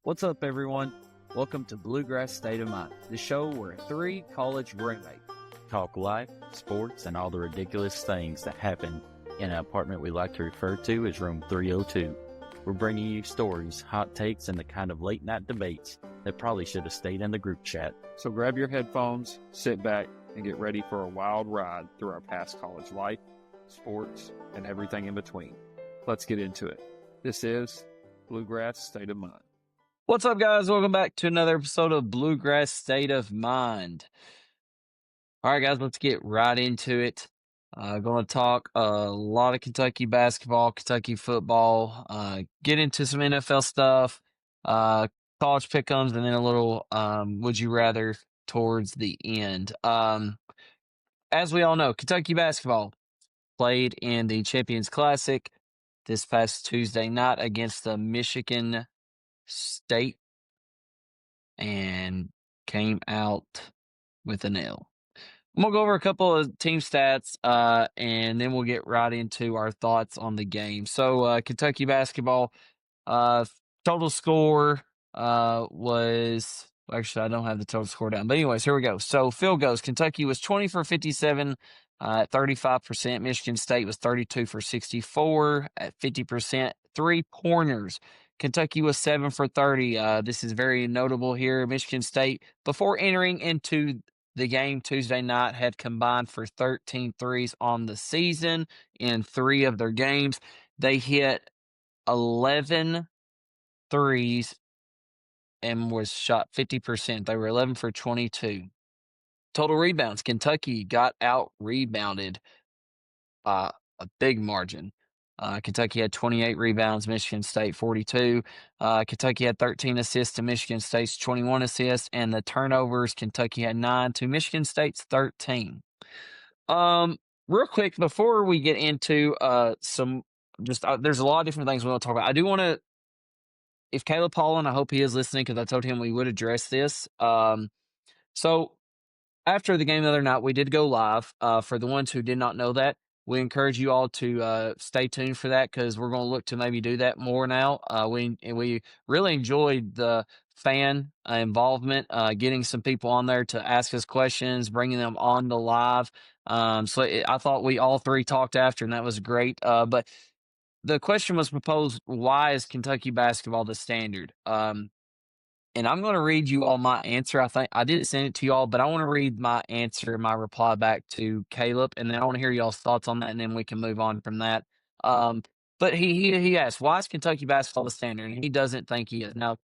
What's up, everyone? Welcome to Bluegrass State of Mind, the show where three college roommates talk life, sports, and all the ridiculous things that happen in an apartment we like to refer to as Room 302. We're bringing you stories, hot takes, and the kind of late-night debates that probably should have stayed in the group chat. So grab your headphones, sit back, and get ready for a wild ride through our past college life, sports, and everything in between. Let's get into it. This is Bluegrass State of Mind. What's up, guys? Welcome back to another episode of Bluegrass State of Mind. All right, guys, let's get right into it. Going to talk a lot of Kentucky basketball, Kentucky football, get into some NFL stuff, college pick-ems, and then a little would you rather towards the end. As we all know, Kentucky basketball played in the Champions Classic this past Tuesday night against the Michigan State and came out with an L. I'm going to go over a couple of team stats, and then we'll get right into our thoughts on the game. So, Kentucky basketball, total score was... Actually, I don't have the total score down. But anyways, here we go. So, field goals. Kentucky was 20 for 57 at 35%. Michigan State was 32 for 64 at 50%. Three-pointers. Kentucky was 7 for 30. This is very notable here. Michigan State, before entering into the game Tuesday night, had combined for 13 threes on the season in 3 of their games. They hit 11 threes and was shot 50%. They were 11 for 22. Total rebounds. Kentucky got out-rebounded by a big margin. Kentucky had 28 rebounds, Michigan State 42. Kentucky had 13 assists to Michigan State's 21 assists, and the turnovers, Kentucky had 9 to Michigan State's 13. Real quick, before we get into there's a lot of different things we want to talk about. I do want to, if Caleb Paulin, I hope he is listening because I told him we would address this. So after the game the other night, we did go live. For the ones who did not know that, we encourage you all to stay tuned for that because we're going to look to maybe do that more now. We really enjoyed the fan involvement, getting some people on there to ask us questions, bringing them on the live. I thought we all three talked after, and that was great. But the question was proposed, why is Kentucky basketball the standard? And I'm going to read you all my answer. I think I didn't send it to y'all, but I want to read my answer, my reply back to Caleb, and then I want to hear y'all's thoughts on that, and then we can move on from that. But he asked, why is Kentucky basketball the standard? And he doesn't think he is. Now,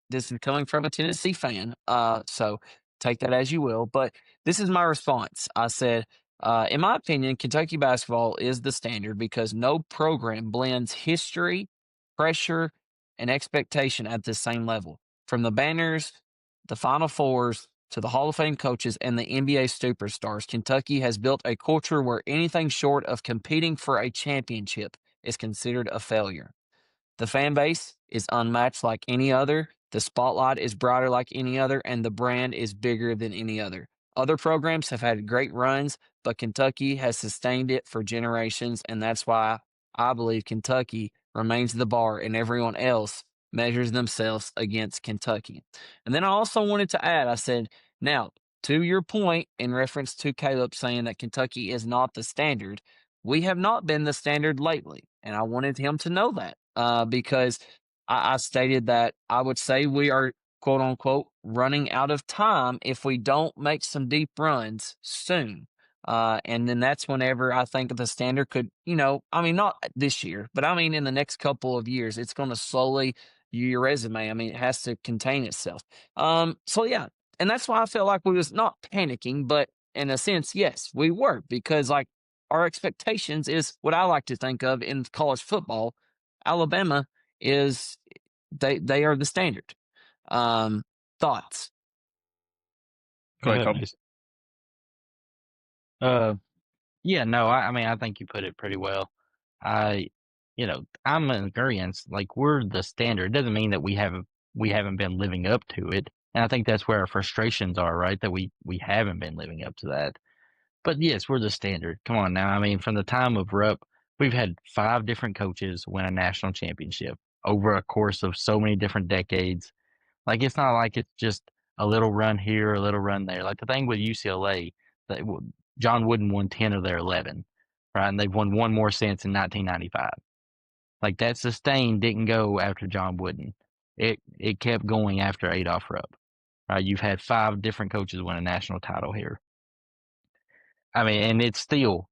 this is coming from a Tennessee fan, so take that as you will. But this is my response. I said, in my opinion, Kentucky basketball is the standard because no program blends history, pressure, and expectation at the same level. From the banners, the Final Fours, to the Hall of Fame coaches and the NBA superstars, Kentucky has built a culture where anything short of competing for a championship is considered a failure. The fan base is unmatched like any other, the spotlight is brighter like any other, and the brand is bigger than any other. Other programs have had great runs, but Kentucky has sustained it for generations, and that's why I believe Kentucky remains the bar and everyone else measures themselves against Kentucky. And then I also wanted to add, I said, now, to your point in reference to Caleb saying that Kentucky is not the standard, we have not been the standard lately. And I wanted him to know that because I stated that I would say we are, quote unquote, running out of time if we don't make some deep runs soon. And then that's whenever I think the standard could, not this year, but in the next couple of years, it's going to slowly your resume. It has to contain itself. Yeah. And that's why I felt like we was not panicking, but in a sense, yes, we were, because our expectations is what I like to think of in college football. Alabama is, they are the standard. Thoughts? Go ahead, Colby. I think you put it pretty well. I'm in agreement. We're the standard. It doesn't mean that we haven't been living up to it. And I think that's where our frustrations are, right? That we haven't been living up to that. But yes, we're the standard. Come on now. From the time of Rupp, we've had 5 different coaches win a national championship over a course of so many different decades. Like, it's not like it's just a little run here, a little run there. Like, the thing with UCLA, that John Wooden won 10 of their 11, right? And they've won one more since in 1995. Like, that sustain didn't go after John Wooden. It kept going after Adolph Rupp. Right? You've had 5 different coaches win a national title here. I mean, and it's still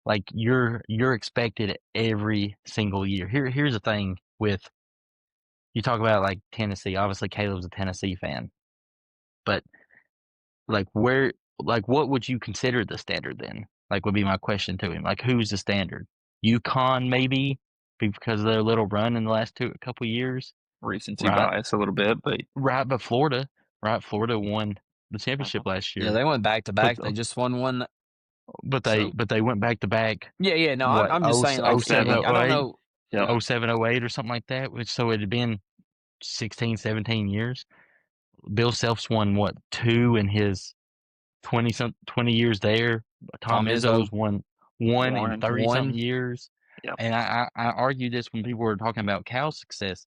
like you're expected every single year. Here's the thing with you talk about like Tennessee. Obviously, Caleb's a Tennessee fan, but like what would you consider the standard then? Like would be my question to him. Like who's the standard? UConn maybe because of their little run in the last couple years. Recency Right. bias a little bit, but But Florida, right? Florida won the championship last year. Yeah, they went back to back. But They just won one. But they went back to back. Yeah. No, What I'm just saying, like, 07, I don't know. yeah. 07, 08 or something like that. Which so it had been 16, 17 years. Bill Self's won what 2 in his 20 years there. Tom Izzo's won one in 30 something years. Yep. And I argue this when people were talking about Cal's success.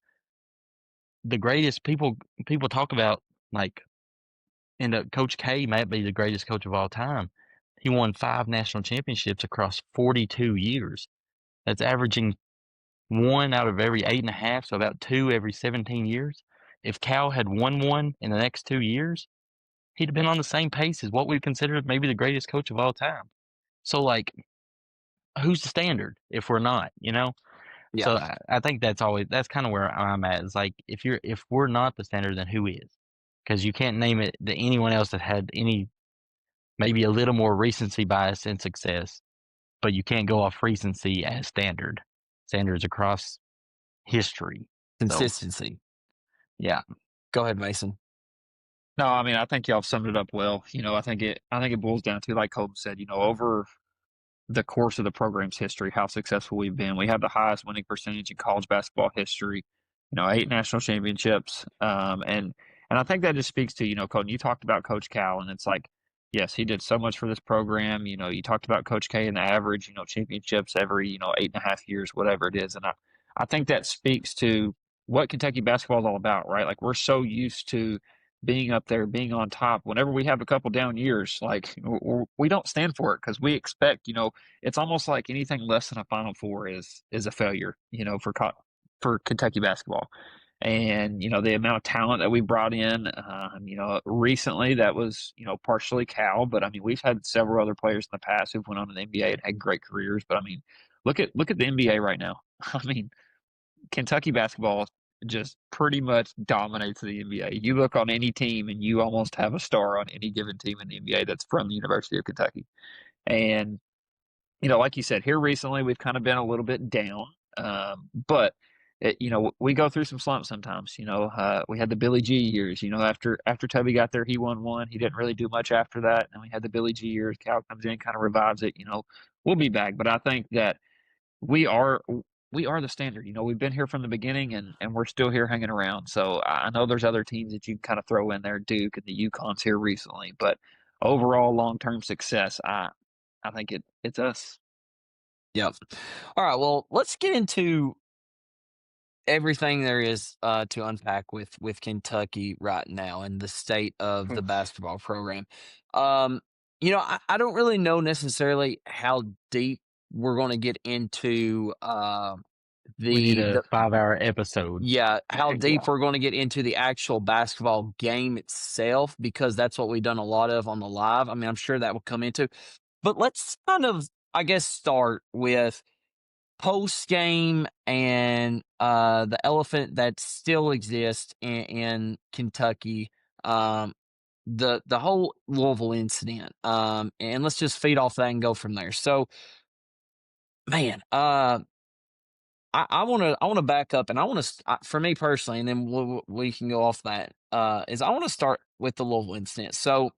The greatest people talk about like, and Coach K might be the greatest coach of all time. He won 5 national championships across 42 years. That's averaging 1 out of every 8.5, so about 2 every 17 years. If Cal had won one in the next 2 years, he'd have been on the same pace as what we consider maybe the greatest coach of all time. So, like, who's the standard if we're not, you know? Yeah. So I think that's kind of where I'm at. Is like if we're not the standard, then who is? Because you can't name it to anyone else that had any maybe a little more recency bias in success, but you can't go off recency as standards across history. Consistency. So, yeah. Go ahead, Mason. No, I mean I think y'all summed it up well. You know, I think it boils down to, like Colton said, you know, over the course of the program's history, how successful we've been. We have the highest winning percentage in college basketball history. You know, 8 national championships, and I think that just speaks to, you know, Colton, you talked about Coach Cal, and it's like, yes, he did so much for this program. You know, you talked about Coach K and the average, you know, championships every, you know, 8.5 years, whatever it is, and I think that speaks to what Kentucky basketball is all about, right? Like we're so used to being up there, being on top. Whenever we have a couple down years, like we don't stand for it because we expect, you know, it's almost like anything less than a Final Four is a failure, you know, for Kentucky basketball. And, you know, the amount of talent that we brought in, you know, recently that was, you know, partially Cal, but I mean, we've had several other players in the past who've went on to the NBA and had great careers. But I mean, look at the NBA right now. I mean, Kentucky basketball just pretty much dominates the NBA. You look on any team and you almost have a star on any given team in the NBA that's from the University of Kentucky. And, you know, like you said, here recently we've kind of been a little bit down, but you know, we go through some slumps sometimes. You know, we had the Billy G years. You know, after Tubby got there, he won one. He didn't really do much after that. And we had the Billy G years. Cal comes in, kind of revives it. You know, we'll be back. But I think that we are the standard. You know, we've been here from the beginning, and we're still here hanging around. So I know there's other teams that you can kind of throw in there, Duke and the UConn's here recently, but overall long-term success, I think it's us. Yep. All right. Well, let's get into everything there is to unpack with Kentucky right now and the state of the basketball program. You know, I don't really know necessarily how deep we're going to get into We need a the 5-hour episode. yeah, how deep Yeah. we're going to get into the actual basketball game itself, because that's what we've done a lot of on the live. I mean, I'm sure that will come into, but let's kind of, I guess, start with post game and the elephant that still exists in Kentucky, the whole Louisville incident, and let's just feed off that and go from there. So, man, I want to back up, and I want to, for me personally, and then we can go off that. Is I want to start with the Louisville incident. So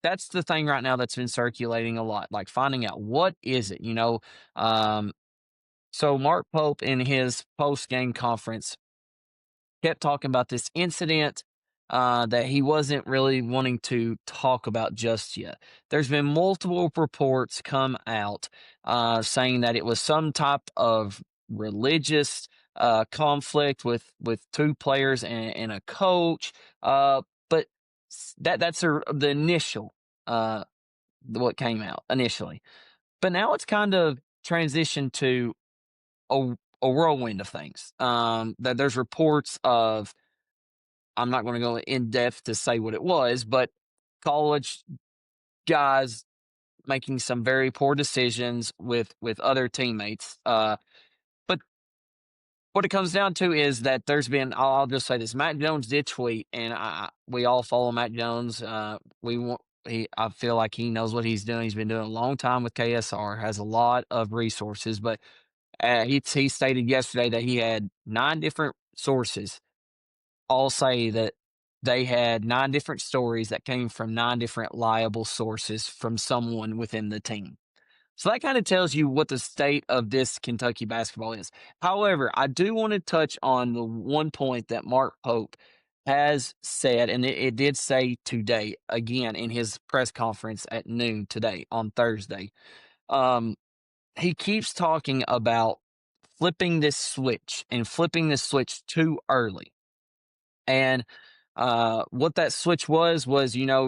that's the thing right now that's been circulating a lot, like finding out what is it, you know. So Mark Pope in his post game conference kept talking about this incident that he wasn't really wanting to talk about just yet. There's been multiple reports come out saying that it was some type of religious conflict with two players and a coach. But that's the initial what came out initially. But now it's kind of transitioned to a whirlwind of things. That there's reports of, I'm not going to go in depth to say what it was, but college guys making some very poor decisions with other teammates. But what it comes down to is that there's been, I'll just say this: Matt Jones did tweet, and we all follow Matt Jones. We want. I feel like he knows what he's doing. He's been doing a long time with KSR, has a lot of resources, but he stated yesterday that he had 9 different sources all say that they had 9 different stories that came from 9 different liable sources from someone within the team. So that kind of tells you what the state of this Kentucky basketball is. However, I do want to touch on the one point that Mark Pope has said, and it did say today, again, in his press conference at noon today on Thursday. He keeps talking about flipping this switch and flipping this switch too early. And what that switch was,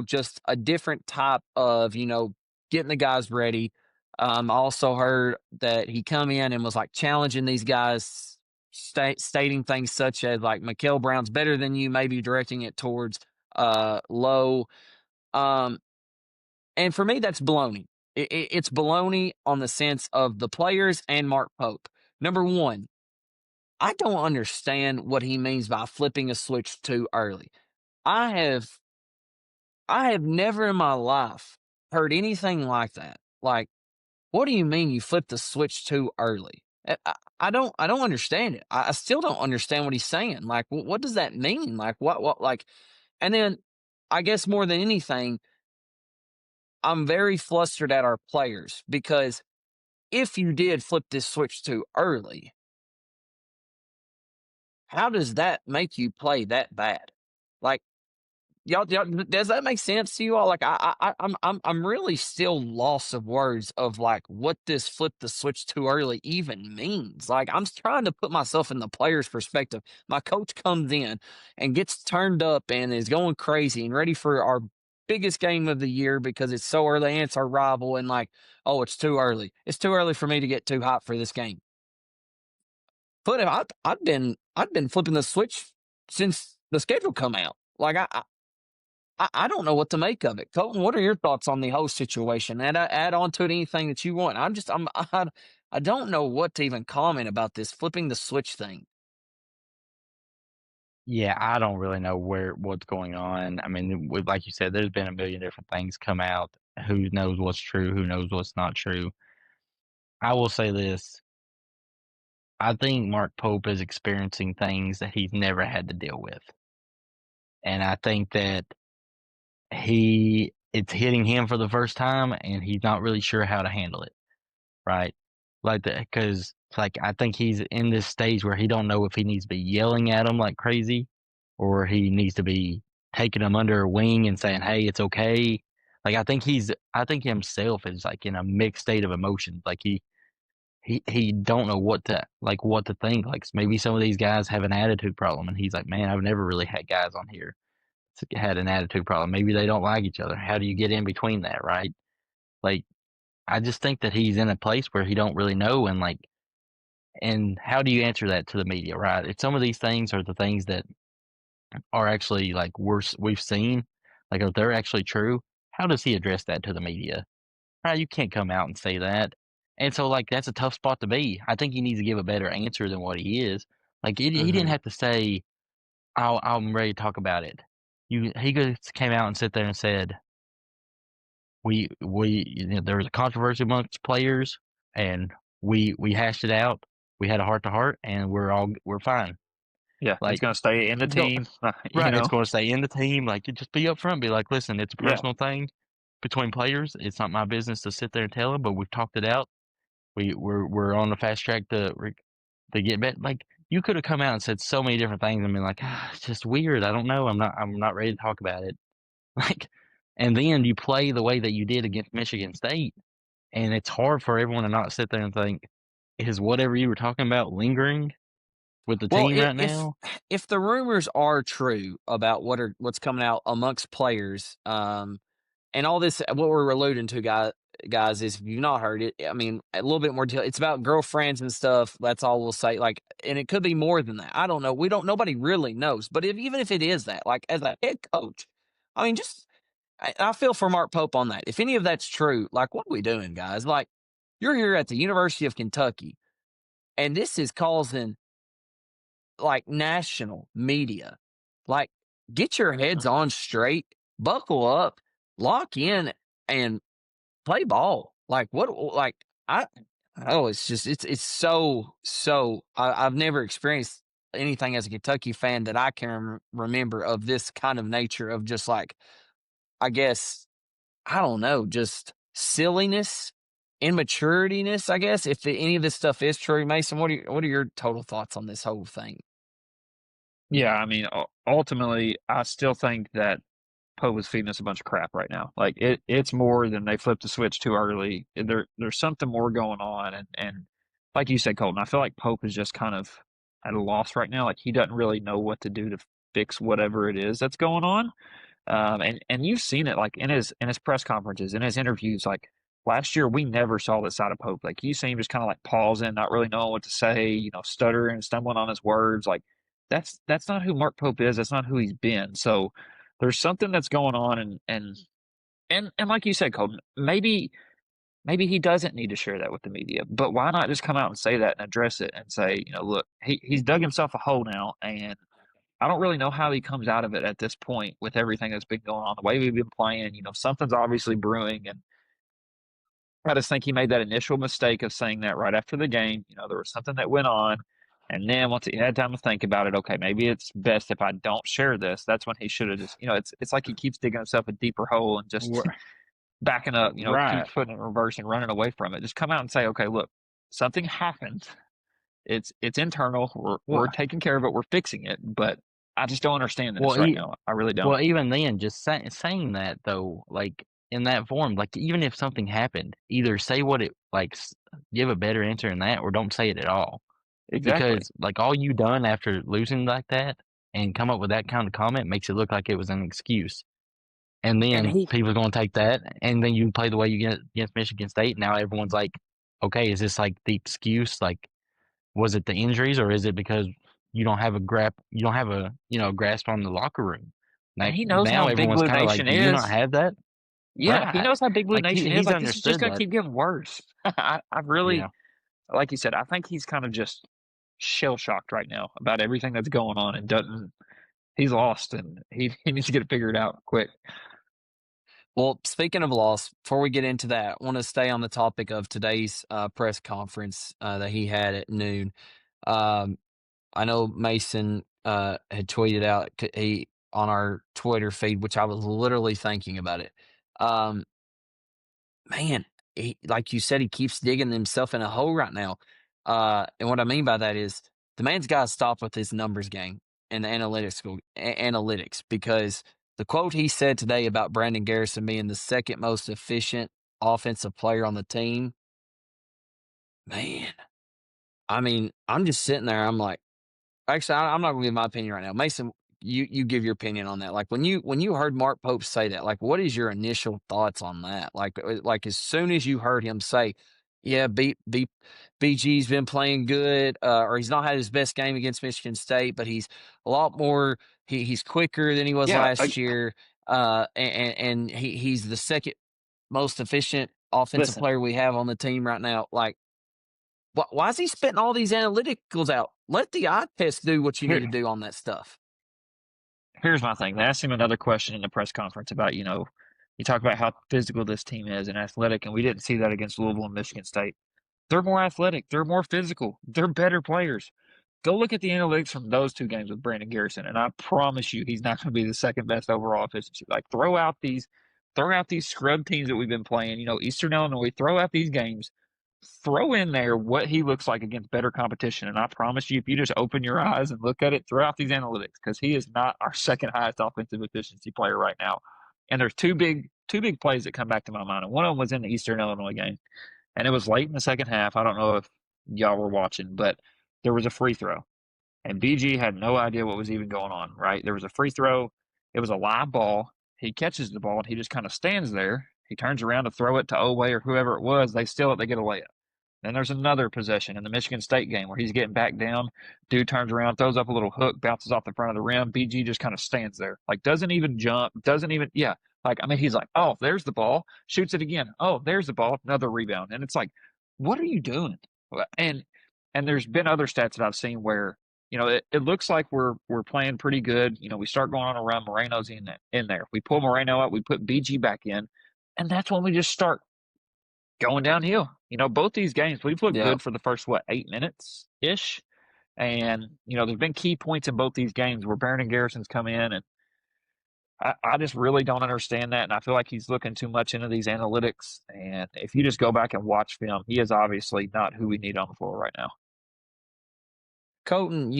just a different type of, getting the guys ready. I also heard that he come in and was like challenging these guys, stating things such as like Mikael Brown's better than you, maybe directing it towards Low. And for me, that's baloney. It's baloney on the sense of the players and Mark Pope. Number one, I don't understand what he means by flipping a switch too early. I have never in my life heard anything like that. Like, what do you mean you flipped the switch too early? I don't understand it. I still don't understand what he's saying. Like, what does that mean? Like, like, and then I guess more than anything, I'm very flustered at our players because if you did flip this switch too early, how does that make you play that bad? Like, y'all, does that make sense to you all? Like, I'm really still lost of words of like what this flip the switch too early even means. Like, I'm trying to put myself in the player's perspective. My coach comes in and gets turned up and is going crazy and ready for our biggest game of the year because it's so early and it's our rival. And like, oh, it's too early. It's too early for me to get too hot for this game. But I've been flipping the switch since the schedule come out. Like, I don't know what to make of it. Colton, what are your thoughts on the whole situation? Add on to it anything that you want. I don't know what to even comment about this flipping the switch thing. Yeah, I don't really know what's going on. I mean, like you said, there's been a million different things come out. Who knows what's true? Who knows what's not true? I will say this. I think Mark Pope is experiencing things that he's never had to deal with. And I think that it's hitting him for the first time and he's not really sure how to handle it, right? Like because like I think he's in this stage where he don't know if he needs to be yelling at him like crazy or he needs to be taking him under a wing and saying, "Hey, it's okay." Like I think himself is like in a mixed state of emotions. Like he don't know what to think. Like maybe some of these guys have an attitude problem and he's like, "Man, I've never really had guys on here had an attitude problem. Maybe they don't like each other. How do you get in between that, right?" Like I just think that he's in a place where he don't really know and how do you answer that to the media, right? If some of these things are the things that are actually like we've seen, like if they're actually true, how does he address that to the media? Right? You can't come out and say that. And so like that's a tough spot to be. I think he needs to give a better answer than what he is. Like he didn't Mm-hmm. have to say, I'm ready to talk about it. He just came out and sit there and said, there was a controversy amongst players and we hashed it out. We had a heart to heart and we're fine. Yeah, it's Like going to stay in the don't team. You right, it's know. going to stay in the team. Like you just be upfront, be like, listen, it's a Yeah. personal thing between players. It's not my business to sit there and tell them, but we've talked it out. We're on the fast track to get back. Like you could have come out and said so many different things and been like, it's just weird. I don't know. I'm not ready to talk about it. Like, and then you play the way that you did against Michigan State, and it's hard for everyone to not sit there and think, is whatever you were talking about lingering? with the Well, team right if now. if the rumors are true about what's coming out amongst players, and all this, what we're alluding to, guys, is if you've not heard it, I mean, a little bit more detail. It's about girlfriends and stuff. That's all we'll say. Like, and it could be more than that. I don't know. We don't. Nobody really knows. But even if it is that, like, as a head coach, I mean, I feel for Mark Pope on that. If any of that's true, like, what are we doing, guys? Like, you're here at the University of Kentucky, and this is causing like national media. Like, get your heads on straight, buckle up, lock in, and play ball. Like what? Like I. Oh, it's just it's so. I've never experienced anything as a Kentucky fan that I can remember of this kind of nature of just like, I guess, I don't know, just silliness, immaturityness. I guess if any of this stuff is true, Mason, what are your total thoughts on this whole thing? Yeah, I mean, ultimately, I still think that Poe was feeding us a bunch of crap right now. Like it's more than they flipped the switch too early. There's something more going on, and like you said, Colton, I feel like Pope is just kind of at a loss right now. Like he doesn't really know what to do to fix whatever it is that's going on. And you've seen it like in his press conferences, in his interviews. Like last year, we never saw this side of Pope. Like you see him just kind of like pausing, not really knowing what to say, stuttering, stumbling on his words. Like that's not who Mark Pope is. That's not who he's been. So there's something that's going on, and like you said, Colton, maybe he doesn't need to share that with the media. But why not just come out and say that and address it and say, look, he's dug himself a hole now, and I don't really know how he comes out of it at this point with everything that's been going on, the way we've been playing. Something's obviously brewing, and I just think he made that initial mistake of saying that right after the game. There was something that went on, and then once he had time to think about it, okay, maybe it's best if I don't share this. That's when he should have just, it's like he keeps digging himself a deeper hole and just backing up, Right. keeps putting it in reverse and running away from it. Just come out and say, okay, look, something happened. It's internal. We're Well, taking care of it. We're fixing it, but I just don't understand this well, right now. I really don't. well, even then, just saying that though, like in that form, like even if something happened, either say what it like, give a better answer than that, or don't say it at all. Exactly. Because like all you done after losing like that and come up with that kind of comment makes it look like it was an excuse. And And then he people are going to take that, and then you play the way you get against Michigan State. Now everyone's like, okay, is this like the excuse? Like, was it the injuries, or is it because you don't have a grasp on the locker room? and Like he knows now how Big everyone's Blue kind of like, Nation do you not is. have that? Yeah, he Right. knows how Big Blue Like Nation is. he's Like this is just understood gonna that. keep getting worse. I really, Yeah. like you said, I think he's kind of just shell shocked right now about everything that's going on and doesn't. He's lost and he needs to get it figured out quick. Well, speaking of loss, before we get into that, I want to stay on the topic of today's press conference that he had at noon. Um, I know Mason had tweeted out he on our Twitter feed, which I was literally thinking about it. Um, man, like you said, he keeps digging himself in a hole right now. And what I mean by that is the man's got to stop with his numbers game and the analytics, because the quote he said today about Brandon Garrison being the second most efficient offensive player on the team, man. I mean, I'm just sitting there. I'm like, actually, I'm not gonna give my opinion right now. Mason, you give your opinion on that. Like when you heard Mark Pope say that, like what is your initial thoughts on that? Like as soon as you heard him say, "Yeah, BG's been playing good," or he's not had his best game against Michigan State, but he's a lot more. He's quicker than he was Yeah, last year, and he's the second most efficient offensive listen. player we have on the team right now. Like, why is he spitting all these analyticals out? Let the eye test do what you need Here, to do on that stuff. here's my thing. They asked him another question in the press conference about, you talk about how physical this team is and athletic, and we didn't see that against Louisville and Michigan State. They're more athletic. They're more physical. They're better players. Go look at the analytics from those two games with Brandon Garrison, and I promise you, he's not going to be the second best overall efficiency. Like throw out these scrub teams that we've been playing. Eastern Illinois. Throw out these games. Throw in there what he looks like against better competition, and I promise you, if you just open your eyes and look at it, throw out these analytics because he is not our second highest offensive efficiency player right now. And there's two big plays that come back to my mind, and one of them was in the Eastern Illinois game, and it was late in the second half. I don't know if y'all were watching, but there was a free throw. and BG had no idea what was even going on, right? There was a free throw. It was a live ball. He catches the ball, and he just kind of stands there. He turns around to throw it to Oway or whoever it was. They steal it. They get a layup. Then there's another possession in the Michigan State game where he's getting back down. Dude turns around, throws up a little hook, bounces off the front of the rim. BG just kind of stands there, like doesn't even jump, doesn't even, yeah. Like, I mean, he's like, oh, there's the ball, shoots it again. Oh, there's the ball, another rebound. And it's like, what are you doing? And there's been other stats that I've seen where, it looks like we're playing pretty good. We start going on a run. Moreno's in there. We pull Moreno out. We put BG back in, and that's when we just start going downhill. Both these games, we've looked Yeah. good for the first, 8 minutes ish. And, there's been key points in both these games where Barron and Garrison's come in, and I just really don't understand that. And I feel like he's looking too much into these analytics. And if you just go back and watch film, he is obviously not who we need on the floor right now. Colton,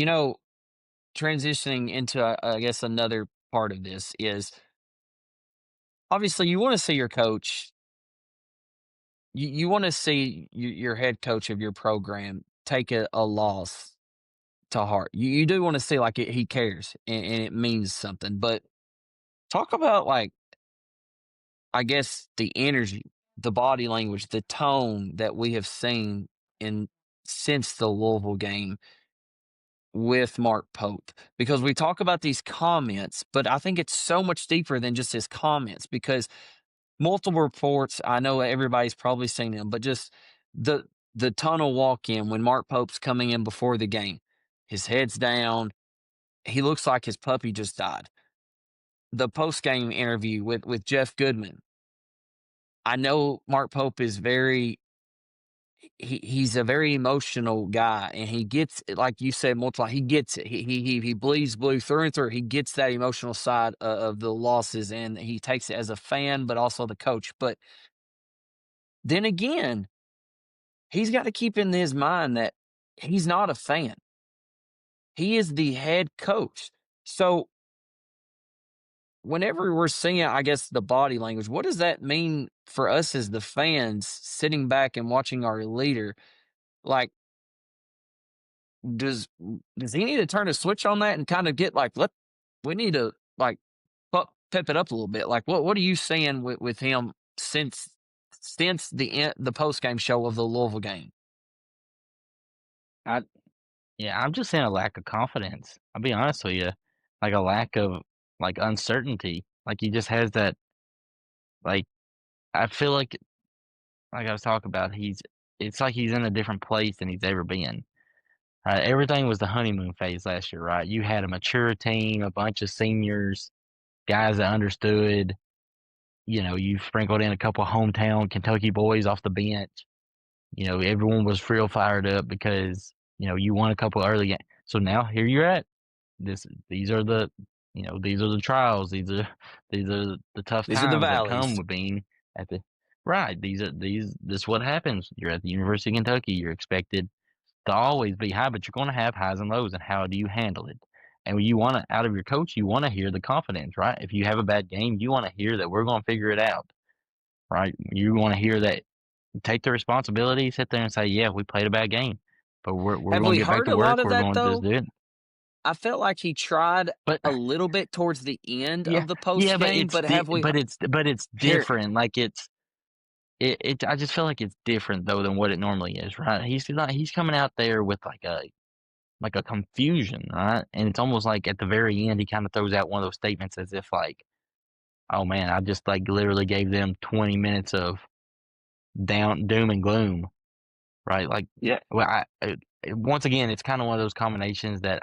transitioning into, I guess, another part of this is obviously you want to see your coach, you want to see your head coach of your program take a loss to heart. You do want to see like he cares and it means something. But talk about like, I guess, the energy, the body language, the tone that we have seen in since the Louisville game with Mark Pope, because we talk about these comments, but I think it's so much deeper than just his comments, because multiple reports, I know everybody's probably seen them, but just the tunnel walk in when Mark Pope's coming in before the game, his head's down, he looks like his puppy just died. The post game interview with Jeff Goodman, I know Mark Pope is he's a very emotional guy, and he gets it, like you said multiple, he gets it. He bleeds blue through and through. He gets that emotional side of the losses, and he takes it as a fan, but also the coach. But then again, he's got to keep in his mind that he's not a fan. He is the head coach. So whenever we're seeing, I guess, the body language, what does that mean for us as the fans sitting back and watching our leader? Like, does he need to turn a switch on that and kind of get like, we need to like pep it up a little bit? Like, what are you seeing with him since the post game show of the Louisville game? Yeah, I'm just saying a lack of confidence. I'll be honest with you, like a lack of like uncertainty. Like he just has that. Like I feel like I was talking about, it's like he's in a different place than he's ever been. Right? Everything was the honeymoon phase last year, right? You had a mature team, a bunch of seniors, guys that understood. You sprinkled in a couple of hometown Kentucky boys off the bench. Everyone was real fired up because you won a couple of early games. So now here you're at. These are the trials. These are the tough These are the times that come valleys. with being at the right. This is what happens. You're at the University of Kentucky. You're expected to always be high, but you're going to have highs and lows. And how do you handle it? And when you want to, out of your coach, you want to hear the confidence, right? If you have a bad game, you want to hear that we're going to figure it out, right? You want to hear that, take the responsibility, sit there and say, yeah, we played a bad game, but we're Have going we to get back heard to a lot work. of We're that going to just though? do it. I felt like he tried But a little bit towards the end yeah, of the post yeah, but game, but have we it's here? different. Like I just feel like it's different though than what it normally is, right? He's coming out there with like a confusion, right? And it's almost like at the very end he kind of throws out one of those statements as if like, oh man, I just like literally gave them 20 minutes of doom and gloom, right? Like, Yeah. well, once again, it's kind of one of those combinations that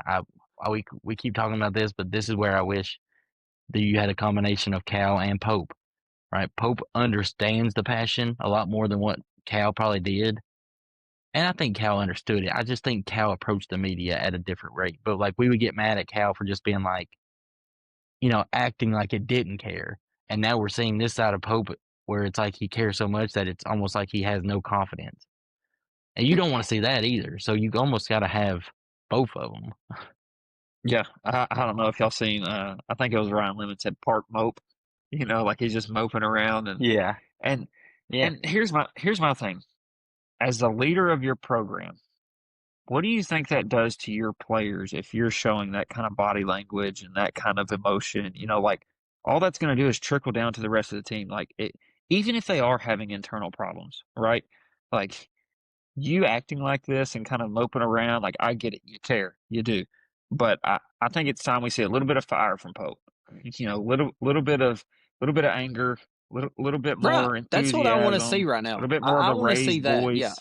we keep talking about this, but this is where I wish that you had a combination of Cal and Pope, right? Pope understands the passion a lot more than what Cal probably did. And I think Cal understood it. I just think Cal approached the media at a different rate. But like we would get mad at Cal for just being like, acting like it didn't care. And now we're seeing this side of Pope where it's like he cares so much that it's almost like he has no confidence. And you don't want to see that either. So you almost got to have both of them. Yeah. I don't know if y'all seen, I think it was Ryan Lemon said park mope, like he's just moping around. Yeah. And, Yeah. and here's my thing. As the leader of your program, what do you think that does to your players if you're showing that kind of body language and that kind of emotion? Like all that's going to do is trickle down to the rest of the team. Like even if they are having internal problems, right? Like you acting like this and kind of moping around, like I get it, you care, you do. But I think it's time we see a little bit of fire from Pope. Little bit of anger, little bit Right. more That's what I want to see enthusiasm, right a now. little bit more of I a want to see raised that. Yeah. voice.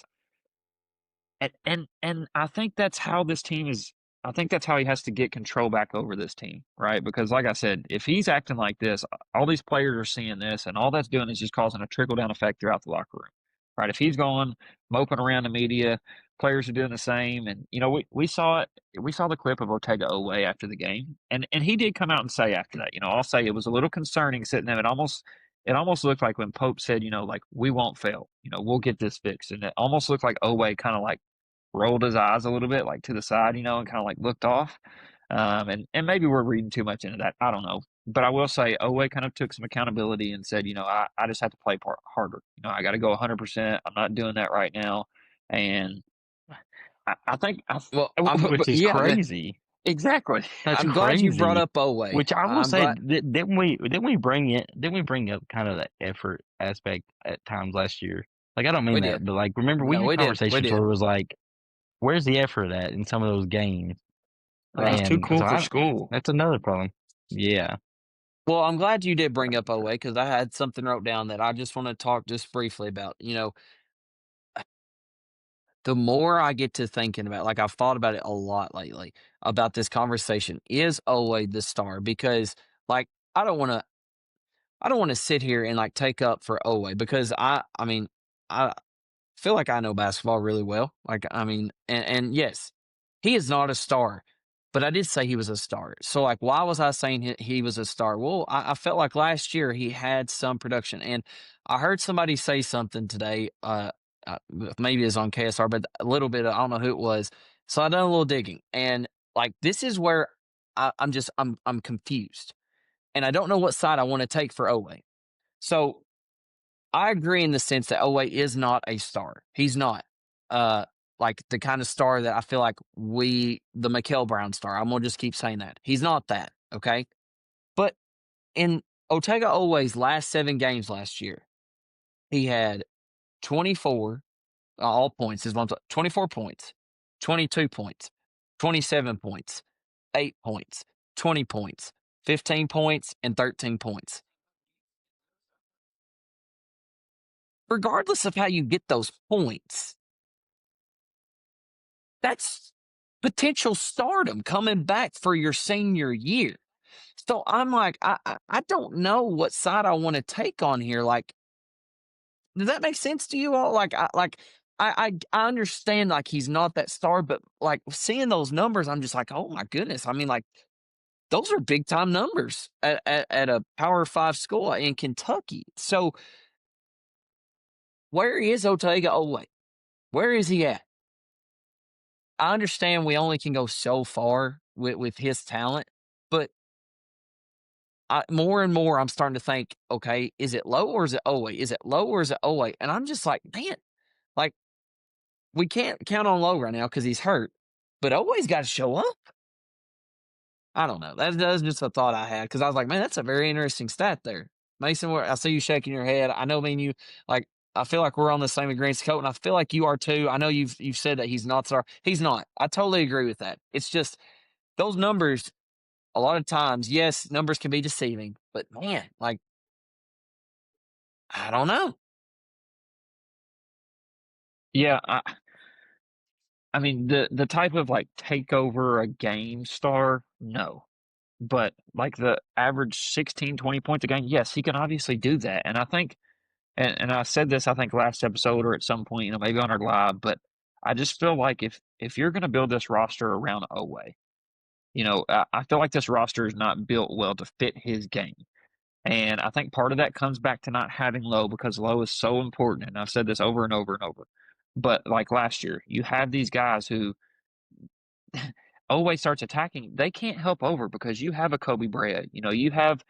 And I think that's how this team is. I think that's how he has to get control back over this team, right? Because, like I said, if he's acting like this, all these players are seeing this, and all that's doing is just causing a trickle down effect throughout the locker room, right? If he's going moping around the media, players are doing the same, and we saw it. We saw the clip of Ortega Oweh after the game, and he did come out and say after that, I'll say it was a little concerning sitting there. It almost looked like when Pope said, like we won't fail, we'll get this fixed, and it almost looked like Oweh kind of like rolled his eyes a little bit, like to the side, and kind of like looked off. And maybe we're reading too much into that. I don't know. But I will say Owe kind of took some accountability and said, I just have to play harder. I got to go 100%. I'm not doing that right now. And I think, Well, which is yeah, crazy. exactly. That's I'm glad you brought crazy. up Oweh. Which I will I'm say, glad. didn't we bring up kind of the effort aspect at times last year? Like I don't We mean that, did. but like remember we No, had we did. We conversations where did. it was like, where's the effort at in some of those games? Like he's too And cool so for school. that's another problem. Yeah. Well, I'm glad you did bring up Oweh because I had something wrote down that I just want to talk just briefly about. The more I get to thinking about, like I've thought about it a lot lately about this conversation. Is Oweh the star? Because like I don't want to. I don't want to sit here and like take up for Oweh because I mean, I feel like I know basketball really well. Like, I mean, and yes, he is not a star, but I did say he was a star. So, like, why was I saying he was a star? Well, I felt like last year he had some production, and I heard somebody say something today. Maybe it's on KSR, but a little bit. I don't know who it was. So I done a little digging, and like this is where I'm confused, and I don't know what side I want to take for Oweh. So I agree in the sense that Oweh is not a star. He's not uh like the kind of star that I feel like the Mikael Brown star. I'm gonna just keep saying that. He's not that, okay? But in Otega Oweh's last 7 games last year, he had 24 all points, 24 points, 22 points, 27 points, 8 points, 20 points, 15 points, and 13 points. Regardless of how you get those points, that's potential stardom coming back for your senior year. So I'm like, I don't know what side I want to take on here. Like, does that make sense to you all? I understand like he's not that star, but like seeing those numbers, I'm just like, oh my goodness. I mean, like those are big time numbers at a Power 5 school in Kentucky. So where is Otega Oweh? Where is he at? I understand we only can go so far with his talent, but more and more I'm starting to think, okay, is it low or is it Oweh? Is it low or is it Oweh? And I'm just like, man, like we can't count on low right now because he's hurt, but Oweh's got to show up. I don't know. That's just a thought I had because I was like, man, that's a very interesting stat there, Mason. I see you shaking your head. I know, me and you, like, I feel like we're on the same agreement, coat, and I feel like you are too. I know you've said that he's not star. He's not. I totally agree with that. It's just those numbers. A lot of times, yes, numbers can be deceiving, but man, like I don't know. Yeah, I mean the type of like take over a game star, no. But like the average 16, 20 points a game, yes, he can obviously do that. And I think and I said this I think last episode or at some point, maybe on our live, but I just feel like if you're gonna build this roster around Oweh, I feel like this roster is not built well to fit his game. And I think part of that comes back to not having Low because Low is so important. And I've said this over and over and over. But like last year, you have these guys who always starts attacking. They can't help over because you have a Kobe Brea. You have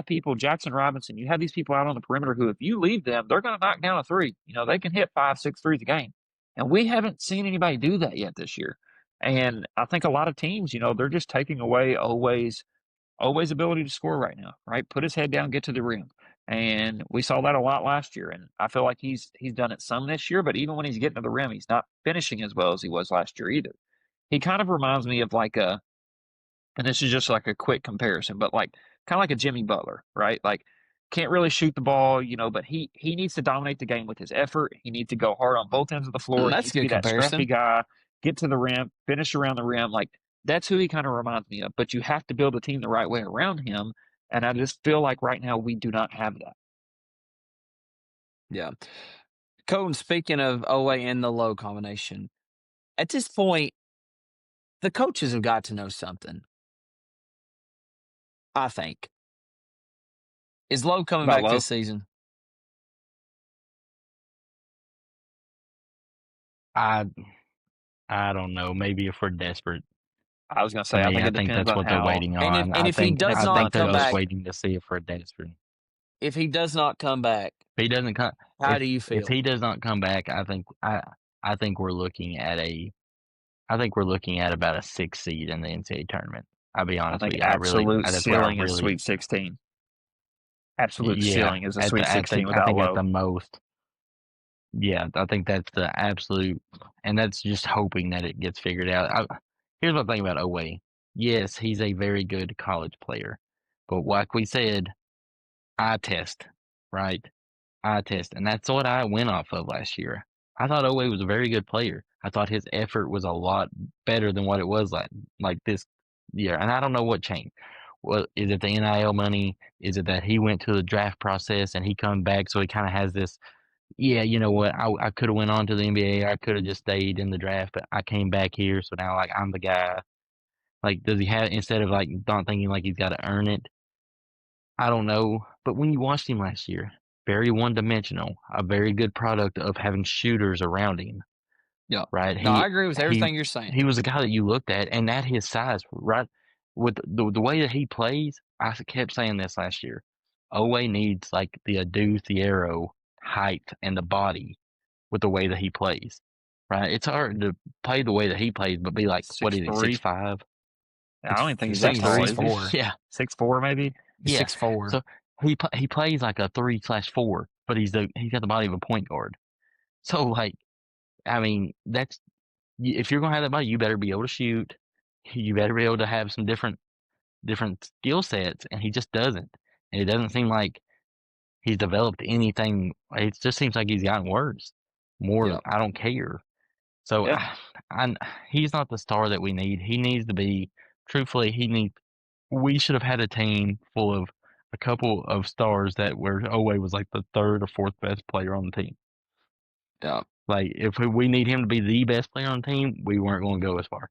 people, Jackson Robinson, you have these people out on the perimeter who if you leave them, they're gonna knock down a three. They can hit 5, 6 threes a game. And we haven't seen anybody do that yet this year. And I think a lot of teams, they're just taking away always ability to score right now, right? Put his head down, get to the rim. And we saw that a lot last year. And I feel like he's done it some this year, but even when he's getting to the rim, he's not finishing as well as he was last year either. He kind of reminds me of and this is just like a quick comparison, but like kind of like a Jimmy Butler, right? Like can't really shoot the ball, but he needs to dominate the game with his effort. He needs to go hard on both ends of the floor. He That's a needs to be good that scrappy comparison. guy, get to the rim, finish around the rim. Like that's who he kind of reminds me of. But you have to build a team the right way around him. And I just feel like right now we do not have that. Yeah. Cone, speaking of OA and the low combination, at this point, the coaches have got to know something. I think. Is Lowe coming About back Lowe? this season? I don't know. Maybe if we're desperate. I was gonna To say I me, think I it think depends that's on what they're how waiting And on. if he does next I not think month they're come just goes. back, waiting to see if we're desperate. if he does not come back, If he doesn't come, how do you feel? if he does not come back, I think we're looking at about a 6 seed in the NCAA tournament. I'll be I honest think with you. absolute That's where I ceiling is really, Sweet 16. Absolute yeah, ceiling is a Sweet 16 I without think at Lowe. the most, yeah, I think that's the absolute, and that's just hoping that it gets figured out. Here's what I think about Oway. Yes, he's a very good college player, but like we said, eye test, right? Eye test, and that's what I went off of last year. I thought Oway was a very good player. I thought his effort was a lot better than what it was like this year, and I don't know what changed. Well, is it the NIL money? Is it that he went to the draft process and he come back, so he kind of has this? Yeah, you know what? I could have went on to the NBA. I could have just stayed in the draft, but I came back here, so now like I'm the guy. Like, does he have instead of like not thinking like he's got to earn it? I don't know. But when you watched him last year, very one dimensional, a very good product of having shooters around him, Yeah. right? No, I agree with He everything you're saying. he was a guy that you looked at, and at his size, right? With the way that he plays, I kept saying this last year. Owe needs like the Adu Thiero height and the body with the way that he plays, right? It's hard to play the way that he plays, but be like, what is he, 6'3"? 6'5"? I don't even think he's that Six tall, three, is he? 4. Yeah, 6'4" maybe? He's yeah. 6'4". So he plays like a 3/4, but he's got the body of a point guard. So like, I mean, that's if you're gonna have that body, you better be able to shoot. You better be able to have some different skill sets, and he just doesn't. And it doesn't seem like he's developed anything. It just seems like he's gotten worse. More, Yep. I don't care. So Yeah. he's not the star that we need. He needs to be. Truthfully, we should have had a team full of a couple of stars that where Owe was like the third or fourth best player on the team. Yeah. Like if we need him to be the best player on the team, we weren't going to go as far.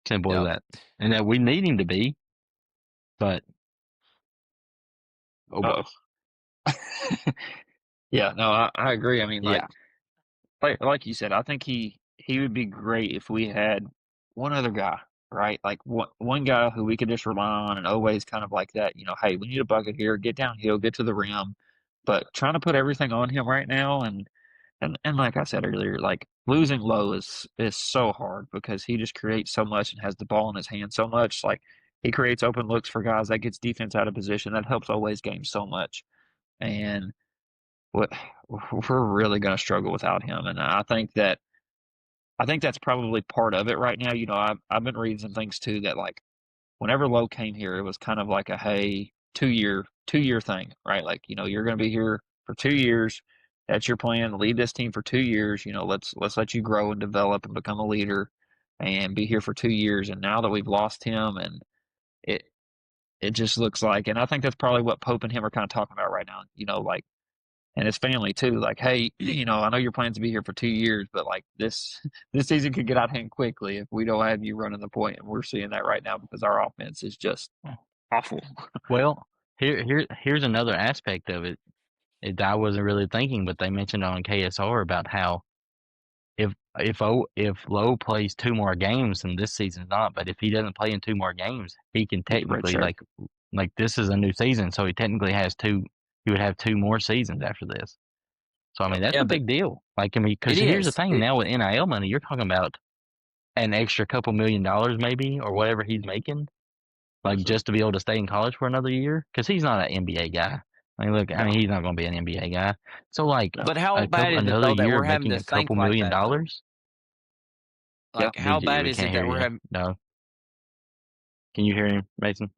Simple as that. And that we need him to be, but oh well. Yeah, no, I agree. I mean, Yeah. like you said, I think he would be great if we had one other guy, right? Like one guy who we could just rely on and always kind of like that, hey, we need a bucket here, get downhill, get to the rim. But trying to put everything on him right now and like I said earlier, like losing Low is so hard because he just creates so much and has the ball in his hand so much. Like he creates open looks for guys that gets defense out of position. That helps always games so much. And what we're really going to struggle without him. And I think that's probably part of it right now. I've been reading some things too that like whenever Lowe came here, it was kind of like a hey 2 year thing, right? Like you're going to be here for 2 years. That's your plan. Lead this team for 2 years. Let's let you grow and develop and become a leader, and be here for 2 years. And now that we've lost him, and it it just looks like, and I think that's probably what Pope and him are kind of talking about right now. Like and his family too. Like, hey, I know your plans to be here for 2 years, but like this this season could get out of hand quickly if we don't have you running the point, and we're seeing that right now because our offense is just awful. Well, here's another aspect of it. I wasn't really thinking, but they mentioned on KSR about how if Lowe plays 2 more games, and this season's not, but if he doesn't play in 2 more games, he can technically Redshirt. like this is a new season, so he technically has two. He would have 2 more seasons after this. So I mean, that's Yeah, a but big deal. Like, I mean, because it here's the is. thing: now with NIL money, you're talking about an extra couple $1 million, maybe, or whatever he's making, like just to be able to stay in college for another year. Because he's not an NBA guy. I mean, look, I mean, he's not going to be an NBA guy. So, like, But how bad is it another though that year we're of having making to a think couple $1 like million. that though? Like, how bad We is can't it hear that we're you. having? No, can you hear him, Mason?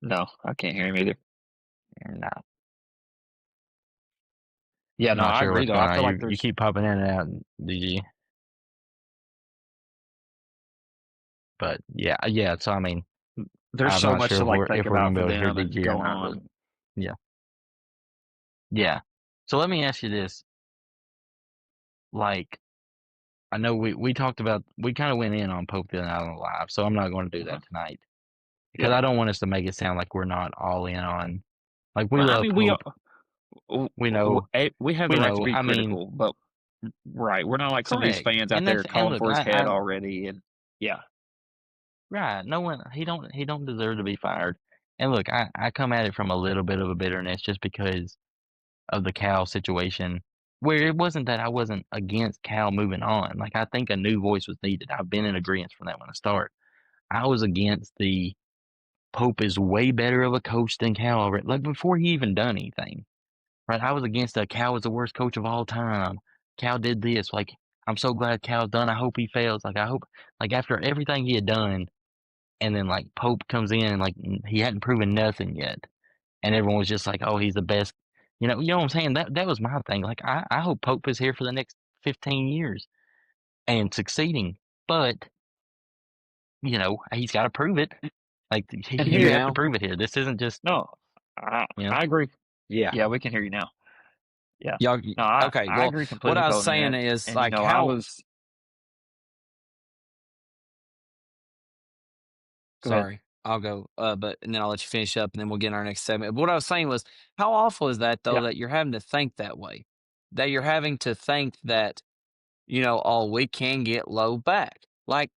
No, I can't hear him either. No, Yeah, no, not I sure agree what's though. going I on. feel like You there's keep popping in and out, DG. But yeah. So I mean, there's I'm so not much sure to like if think we're about gonna be for able to hear them and DG or go not. But on. yeah. So let me ask you this: like, I know we talked about, we kind of went in on Pope the other night on the live, so I'm not going to do that tonight because Yeah. I don't want us to make it sound like we're not all in on. Like, we Well, I love mean, Pope. We know. we have the right to be I mean, critical, but right, we're not like some of these correct. fans out And there and calling look, for his head I already. And yeah, right. No one, he don't deserve to be fired. And look, I come at it from a little bit of a bitterness just because of the Cal situation, where it wasn't that I wasn't against Cal moving on. Like, I think a new voice was needed. I've been in agreement from that when I start. I was against the Pope is way better of a coach than Cal already. Like, before he even done anything, right? I was against that Cal was the worst coach of all time. Cal did this. Like, I'm so glad Cal's done. I hope he fails. Like, I hope, like, after everything he had done, and then like Pope comes in and like he hadn't proven nothing yet, and everyone was just like, "Oh, he's the best." You know what I'm saying? That was my thing. Like, I hope Pope is here for the next 15 years and succeeding, but he's got to prove it. Like, and you here, have to Now, prove it here. This isn't just no, I you know. I agree. Yeah. Yeah, we can hear you now. Yeah, y'all. no, Okay, I well, agree what completely I with was both of saying that. is And like I how. was. Go ahead. Sorry, I'll go. But and then I'll let you finish up, and then we'll get in our next segment. But what I was saying was, how awful is that though Yeah, that you're having to think that way, that you're having to think that oh, we can get low back. Like,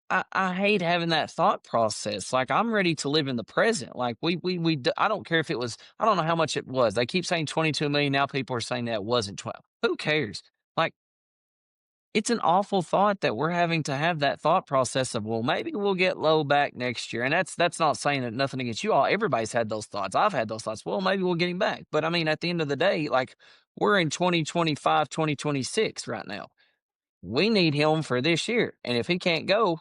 I hate having that thought process. Like, I'm ready to live in the present. Like, I don't care if it was, I don't know how much it was. They keep saying 22 million. Now people are saying that it wasn't 12. Who cares? Like, it's an awful thought that we're having to have that thought process of, well, maybe we'll get low back next year. And that's not saying that nothing against you all. Everybody's had those thoughts. I've had those thoughts. Well, maybe we'll get him back. But I mean, at the end of the day, like, we're in 2025, 2026 right now. We need him for this year. And if he can't go,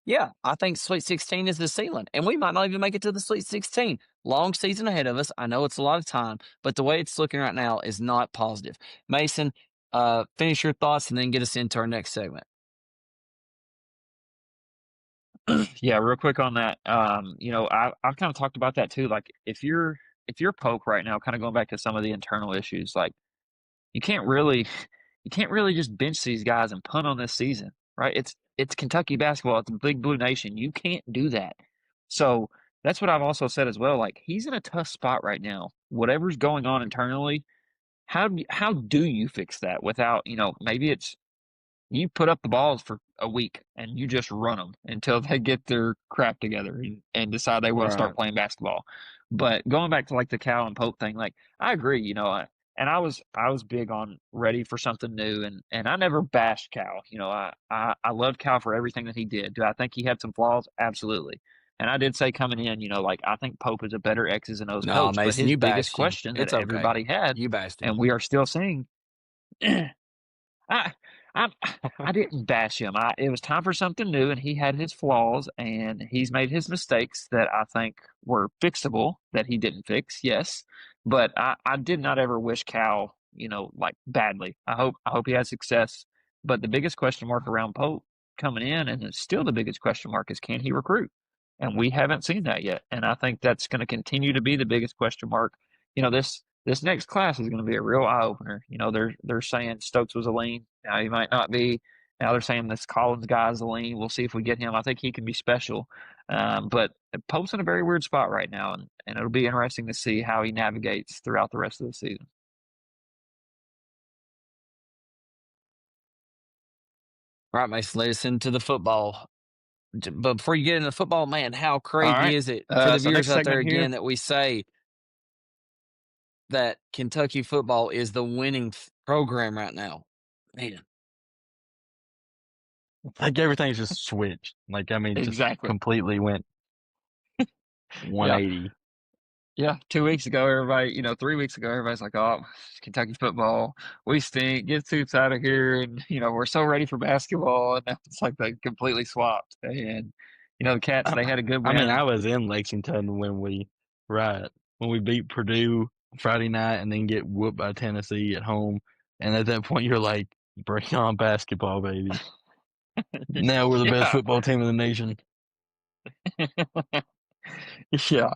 yeah, I think Sweet 16 is the ceiling, and we might not even make it to the Sweet 16. Long season ahead of us. I know it's a lot of time, but the way it's looking right now is not positive. Mason, finish your thoughts and then get us into our next segment. yeah. Real quick on that. I've kind of talked about that too. Like, if you're Pope right now, kind of going back to some of the internal issues, like you can't really you can't really just bench these guys and punt on this season, right? It's Kentucky basketball. It's a big blue nation. You can't do that. So that's what I've also said as well. Like, he's in a tough spot right now. Whatever's going on internally, how do you fix that without maybe it's you put up the balls for a week and you just run them until they get their crap together and decide they want to Right. start playing basketball. But going back to like the Cal and Pope thing, like I agree, and I was big on ready for something new, and I never bashed Cal. I loved Cal for everything that he did. Do I think he had some flaws? Absolutely. And I did say coming in, like I think Pope is a better X's and O's No, coach. But Mason, his you biggest bashed him. question that It's okay. everybody had, You bashed him. and we are still seeing I I I didn't bash him. It was time for something new, and he had his flaws, and he's made his mistakes that I think were fixable that he didn't fix. Yes, but I did not ever wish Cal, like badly. I hope he has success. But the biggest question mark around Pope coming in, and it's still the biggest question mark, is can he recruit? And we haven't seen that yet. And I think that's going to continue to be the biggest question mark. This next class is going to be a real eye opener. They're saying Stokes was a lean. Now he might not be. Now they're saying this Collins guy is a lean. We'll see if we get him. I think he can be special. But Pope's in a very weird spot right now, and it'll be interesting to see how he navigates throughout the rest of the season. All right, Mason, lead us into the football. But before you get into football, man, how All crazy right. is it for the So viewers next out there segment here. again that we say that Kentucky football is the winning program right now. Man. Like everything's just switched. Like, I mean, just Exactly. completely went Yeah. 180. Yeah. 2 weeks ago, everybody, 3 weeks ago, everybody's like, oh, Kentucky football, we stink. Get Soups out of here. And, we're so ready for basketball. And now it's like they completely swapped. And, the Cats, they had a good I mean, win. I was in Lexington when we beat Purdue Friday night and then get whooped by Tennessee at home. And at that point, you're like, bring on basketball, baby. Now we're the best football team in the nation. Yeah.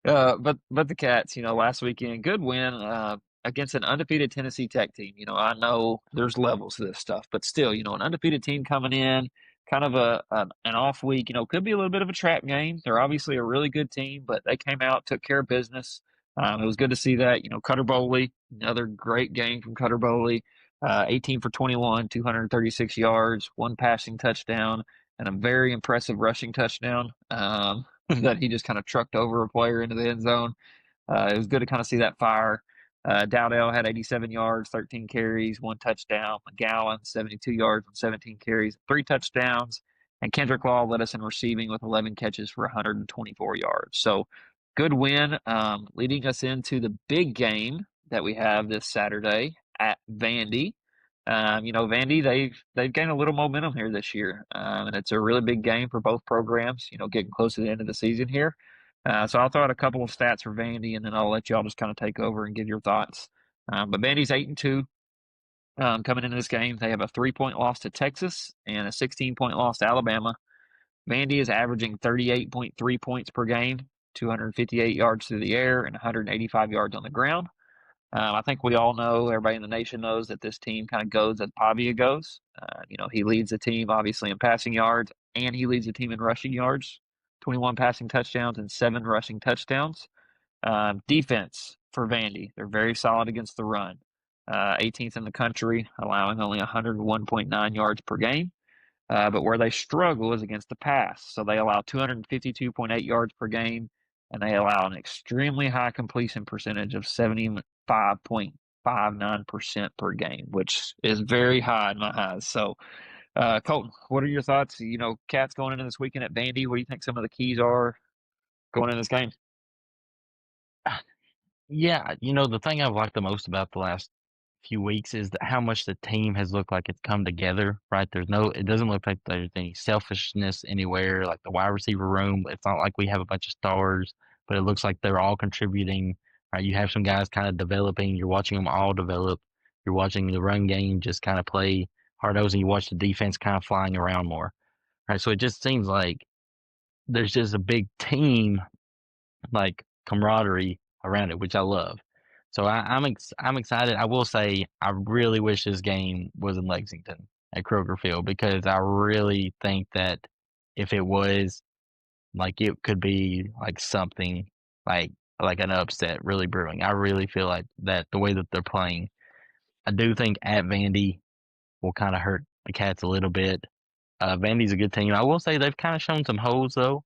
But the Cats, last weekend, good win against an undefeated Tennessee Tech team. I know there's levels to this stuff, but still, an undefeated team coming in, kind of an off week. Could be a little bit of a trap game. They're obviously a really good team, but they came out, took care of business. It was good to see that. Cutter Bowley, another great game from Cutter Bowley. 18 for 21, 236 yards, one passing touchdown, and a very impressive rushing touchdown. That he just kind of trucked over a player into the end zone. It was good to kind of see that fire. Dowdell had 87 yards, 13 carries, one touchdown. McGowan, 72 yards and 17 carries, three touchdowns. And Kendrick Law led us in receiving with 11 catches for 124 yards. So good win, leading us into the big game that we have this Saturday at Vandy. Vandy, they've gained a little momentum here this year, and it's a really big game for both programs. Getting close to the end of the season here, so I'll throw out a couple of stats for Vandy, and then I'll let y'all just kind of take over and give your thoughts. But Vandy's 8-2 coming into this game. They have a 3-point loss to Texas and a 16-point loss to Alabama. Vandy is averaging 38.3 points per game, 258 yards through the air, and 185 yards on the ground. I think we all know, everybody in the nation knows that this team kind of goes as Pavia goes. He leads the team obviously in passing yards, and he leads the team in rushing yards, 21 passing touchdowns and 7 rushing touchdowns. Defense for Vandy, they're very solid against the run. 18th in the country, allowing only 101.9 yards per game. But where they struggle is against the pass. So they allow 252.8 yards per game, and they allow an extremely high completion percentage of 75.59% per game, which is very high in my eyes. So, Colton, what are your thoughts? Cats going into this weekend at Vandy. What do you think some of the keys are going in this game? Yeah, the thing I've liked the most about the last few weeks is how much the team has looked like it's come together, right? It doesn't look like there's any selfishness anywhere, like the wide receiver room. It's not like we have a bunch of stars, but it looks like they're all contributing, right? You have some guys kind of developing. You're watching them all develop. You're watching the run game just kind of play hard-nosed, and you watch the defense kind of flying around more, right? So it just seems like there's just a big team, like camaraderie around it, which I love. So I'm excited. I will say I really wish this game was in Lexington at Kroger Field, because I really think that if it was, like, it could be like something like an upset really brewing. I really feel like that the way that they're playing. I do think at Vandy will kind of hurt the Cats a little bit. Vandy's a good team. I will say they've kind of shown some holes though.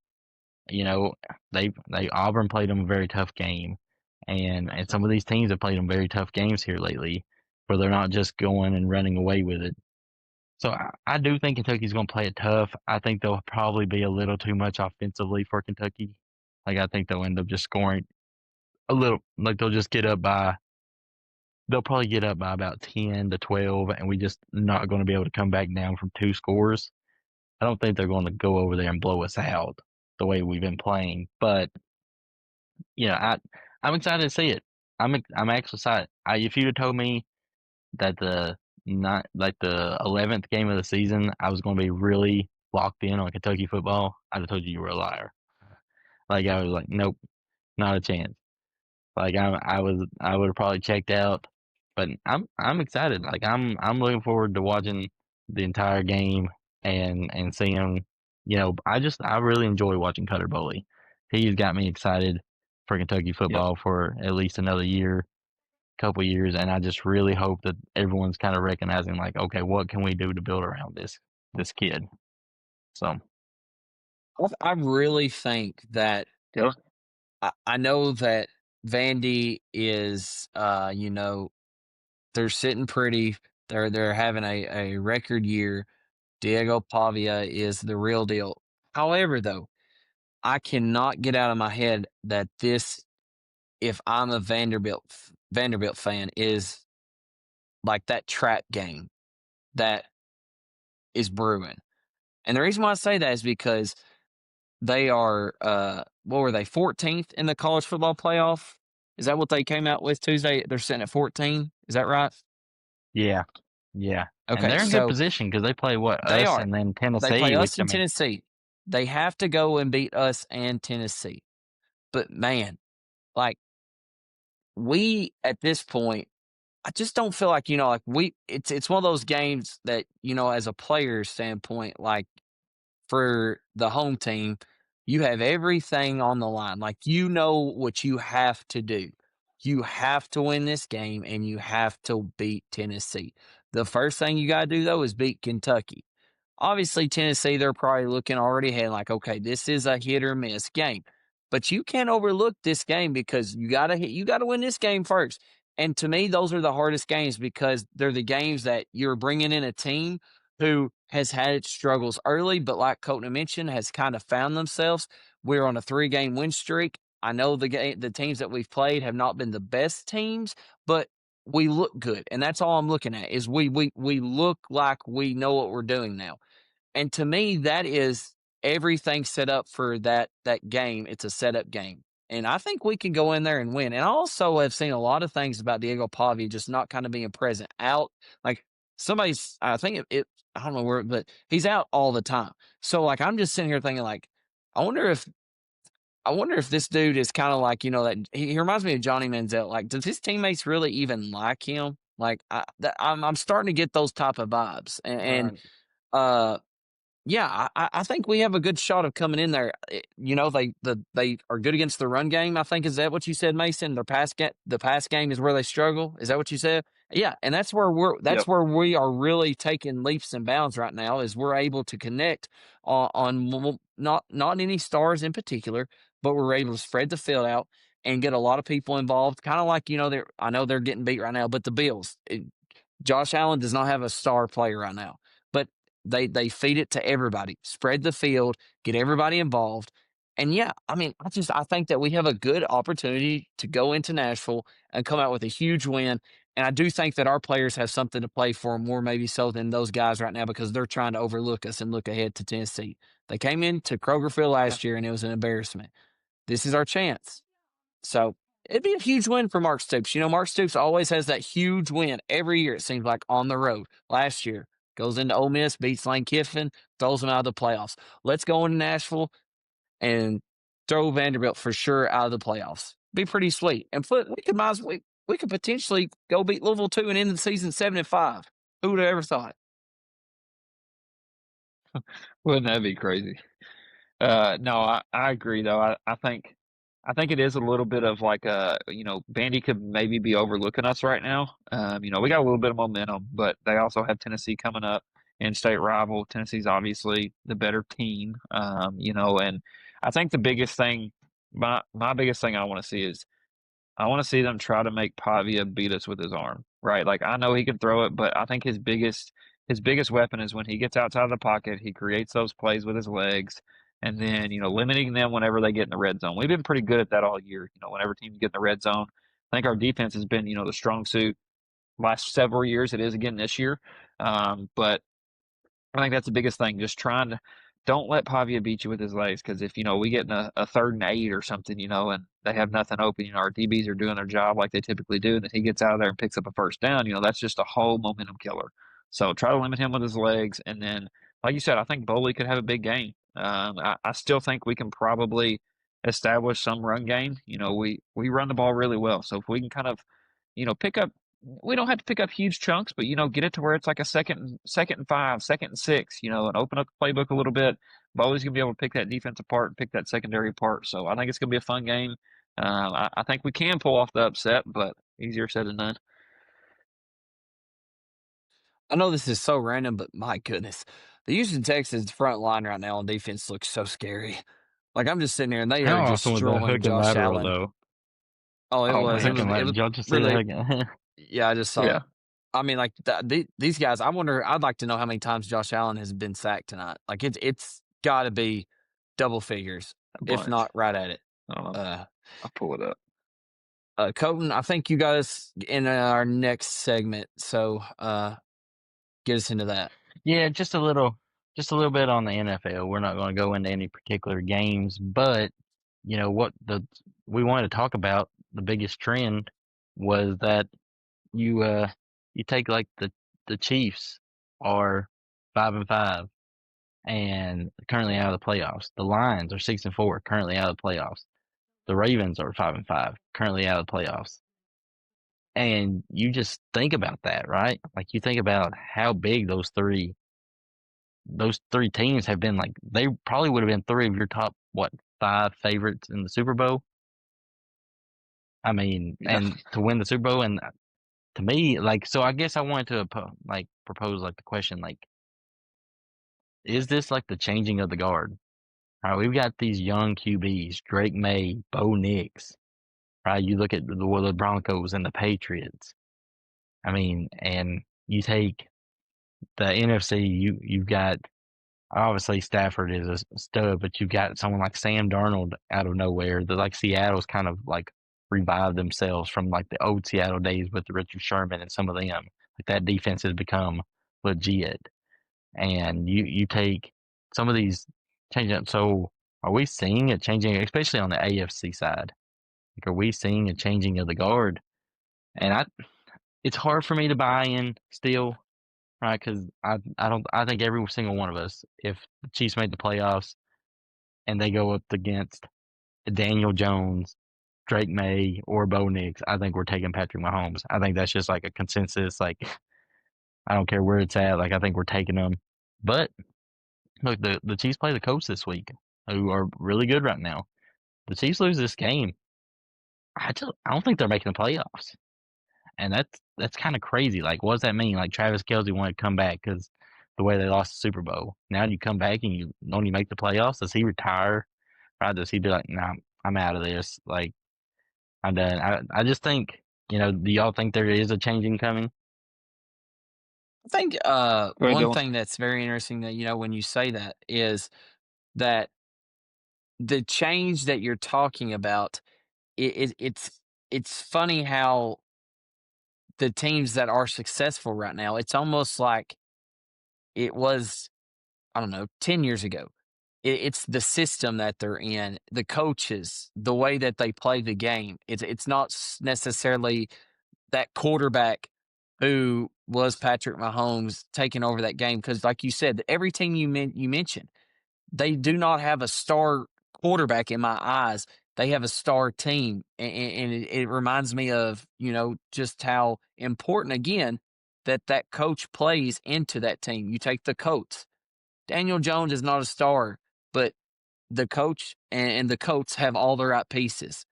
You know, they Auburn played them a very tough game, and some of these teams have played them very tough games here lately, where they're not just going and running away with it. So I do think Kentucky's going to play it tough. I think they'll probably be a little too much offensively for Kentucky. Like, I think they'll end up just scoring a little. Like, they'll probably get up by about 10 to 12, and we just not going to be able to come back down from 2 scores. I don't think they're going to go over there and blow us out the way we've been playing, but I'm excited to see it. I'm actually excited. If you'd have told me that the not like the 11th game of the season, I was going to be really locked in on Kentucky football, I'd have told you were a liar. Like, I was like, nope, not a chance. Like, I would have probably checked out, but I'm excited. Like, I'm looking forward to watching the entire game and seeing. I really enjoy watching Cutter Bowley. He's got me excited for Kentucky Yep. football for at least another year, couple years, and I just really hope that everyone's kind of recognizing, like, okay, what can we do to build around this kid? So I really think that Dylan? I know that Vandy is, they're sitting pretty. They're having a record year. Diego Pavia is the real deal. However, though, I cannot get out of my head that this, if I'm a Vanderbilt fan, is like that trap game that is brewing. And the reason why I say that is because they are, what were they, 14th in the college football playoff? Is that what they came out with Tuesday? They're sitting at 14. Is that right? Yeah. Yeah. And Okay, they're in good so position because they play they us are. and then They play Tennessee, which us I in mean, Tennessee. They have to go and beat us and Tennessee. But man, like we at this point, I just don't feel like, like it's one of those games that, as a player standpoint, like for the home team, you have everything on the line. Like, what you have to do. You have to win this game and you have to beat Tennessee. The first thing you got to do, though, is beat Kentucky. Obviously, Tennessee, they're probably looking already ahead like, okay, this is a hit or miss game. But you can't overlook this game because you gotta win this game first. And to me, those are the hardest games because they're the games that you're bringing in a team who has had its struggles early, but like Colton mentioned, has kind of found themselves. We're on a 3-game win streak. I know the teams that we've played have not been the best teams, but we look good, and that's all I'm looking at. Is we look like we know what we're doing now. And to me, that is everything set up for that game. It's a setup game. And I think we can go in there and win. And I also have seen a lot of things about Diego Pavia just not kind of being present out. Like I think I don't know where, but he's out all the time. So like, I'm just sitting here thinking like, I wonder if this dude is kind of like, that he reminds me of Johnny Manziel. Like, does his teammates really even like him? Like, I'm starting to get those type of vibes. And Right. uh, yeah, I think we have a good shot of coming in there. They are good against the run game. I think is that what you said, Mason? The pass game is where they struggle. Is that what you said? Yeah, and that's where Yep. we are really taking leaps and bounds right now. Is we're able to connect on not any stars in particular, but we're able to spread the field out and get a lot of people involved. Kind of like I know they're getting beat right now, but the Bills. Josh Allen does not have a star player right now, but they feed it to everybody, spread the field, get everybody involved. And yeah, I mean, I think that we have a good opportunity to go into Nashville and come out with a huge win. And I do think that our players have something to play for more maybe so than those guys right now because they're trying to overlook us and look ahead to Tennessee. They came into Kroger Field Yeah. last year and it was an embarrassment. This is our chance. So it'd be a huge win for Mark Stoops. Mark Stoops always has that huge win every year, it seems like, on the road. Last year, goes into Ole Miss, beats Lane Kiffin, throws them out of the playoffs. Let's go into Nashville and throw Vanderbilt for sure out of the playoffs. Be pretty sweet. And we could potentially go beat Louisville too and end the season 7-5. Who would have ever thought? Wouldn't that be crazy? No, I agree though. I think it is a little bit of like Vandy could maybe be overlooking us right now. We got a little bit of momentum, but they also have Tennessee coming up, in-state rival. Tennessee's obviously the better team. And I think the biggest thing, my biggest thing I want to see is I want to see them try to make Pavia beat us with his arm, right? Like I know he can throw it, but I think his biggest weapon is when he gets outside of the pocket, he creates those plays with his legs, and then limiting them whenever they get in the red zone. We've been pretty good at that all year. Whenever teams get in the red zone, I think our defense has been the strong suit last several years. It is again this year, but I think that's the biggest thing. Just trying to don't let Pavia beat you with his legs because if we get in a 3rd and 8 or something, and they have nothing open, our DBs are doing their job like they typically do, and if he gets out of there and picks up a first down, that's just a whole momentum killer. So try to limit him with his legs, and then like you said, I think Boley could have a big game. I still think we can probably establish some run game. We run the ball really well, so if we can kind of pick up we don't have to pick up huge chunks, but get it to where it's like a second and 5, 2nd and 6, and open up the playbook a little bit. Bowley's gonna be able to pick that defense apart and pick that secondary apart. So I think it's gonna be a fun game. I think we can pull off the upset, but easier said than done. I know this is so random, but my goodness. The Houston Texans front line right now on defense looks so scary. Like I'm just sitting here and they how are awesome was that destroying hook and Josh lateral Allen. though? Oh, it Oh The was. It hook man, was and it lateral. was Did y'all just see the really hook? yeah, I just saw yeah, it. I mean, like these guys. I wonder. I'd like to know how many times Josh Allen has been sacked tonight. Like it's got to be double figures, A if bunch. not right at it. Um, Uh, I'll pull it up. Colton, I think you got us in our next segment. So get us into that. Yeah, just a little bit on the NFL. We're not going to go into any particular games, but what we wanted to talk about. The biggest trend was that you take like the Chiefs are 5-5 and currently out of the playoffs. The Lions are 6-4, currently out of the playoffs. The Ravens are 5-5, currently out of the playoffs. And you just think about that, right? Like you think about how big those three teams have been. Like they probably would have been three of your top five favorites in the Super Bowl. I mean, Yeah. and to win the Super Bowl, and to me, like, so I guess I wanted to propose like the question, like, is this like the changing of the guard? All right, we've got these young QBs, Drake May, Bo Nix. Right, you look at the Broncos and the Patriots. I mean, and you take the NFC, you've got obviously Stafford is a stud, but you've got someone like Sam Darnold out of nowhere. That like Seattle's kind of like revived themselves from like the old Seattle days with Richard Sherman and some of them. Like that defense has become legit. And you take some of these changes. So are we seeing it changing, especially on the AFC side? Like, are we seeing a changing of the guard? And it's hard for me to buy in still, right? Because I think every single one of us, if the Chiefs made the playoffs and they go up against Daniel Jones, Drake May, or Bo Nix, I think we're taking Patrick Mahomes. I think that's just like a consensus. Like, I don't care where it's at. Like, I think we're taking them. But look, the Chiefs play the Colts this week, who are really good right now. The Chiefs lose this game, I don't think they're making the playoffs, and that's kind of crazy. Like, what does that mean? Like, Travis Kelce wanted to come back because the way they lost the Super Bowl. Now you come back and you only make the playoffs. Does he retire? Right? Does he be like, nah, I'm out of this. Like, I'm done. I just think, do y'all think there is a changing coming? I think Go ahead, one Dylan. thing that's very interesting that when you say that is that the change that you're talking about, it's funny how the teams that are successful right now, it's almost like it was, I don't know, 10 years ago. It's the system that they're in, the coaches, the way that they play the game. It's not necessarily that quarterback who was Patrick Mahomes taking over that game because, like you said, every team you mentioned, they do not have a star quarterback in my eyes. They have a star team, and it reminds me of just how important again that coach plays into that team. You take the Colts. Daniel Jones is not a star, but the coach and the Colts have all the right pieces.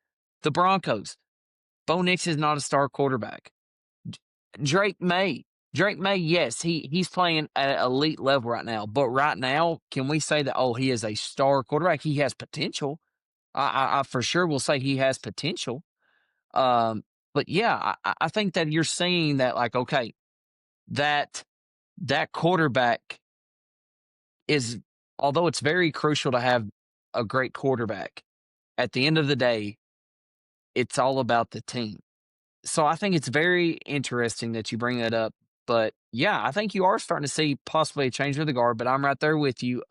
The Broncos. Bo Nix is not a star quarterback. Drake May. Drake May, yes, he's playing at an elite level right now. But right now, can we say that, he is a star quarterback? He has potential. I for sure will say he has potential. But yeah, I think that you're seeing that, like, okay, that quarterback is, although it's very crucial to have a great quarterback, at the end of the day, it's all about the team. So I think it's very interesting that you bring that up. But yeah, I think you are starting to see possibly a change with the guard. But I'm right there with you.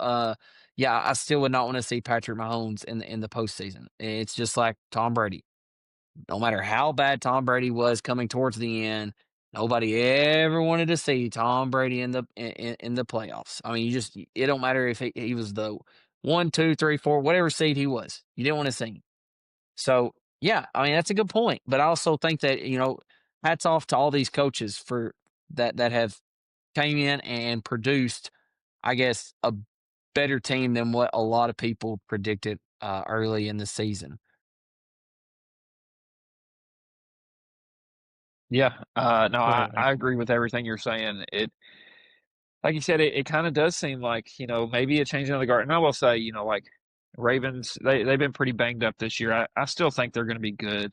Yeah, I still would not want to see Patrick Mahomes in the postseason. It's just like Tom Brady. No matter how bad Tom Brady was coming towards the end, nobody ever wanted to see Tom Brady in the playoffs. I mean, it don't matter if he was the 1, 2, 3, 4, whatever seed he was. You didn't want to see him. So, yeah, I mean, that's a good point. But I also think that, hats off to all these coaches for that have came in and produced, I guess, a better team than what a lot of people predicted early in the season. Yeah. No, Go I, ahead, I Nathan. agree with everything you're saying. Like you said, it kind of does seem like, maybe a change in the guard. And I will say, like Ravens, they've been pretty banged up this year. I still think they're going to be good.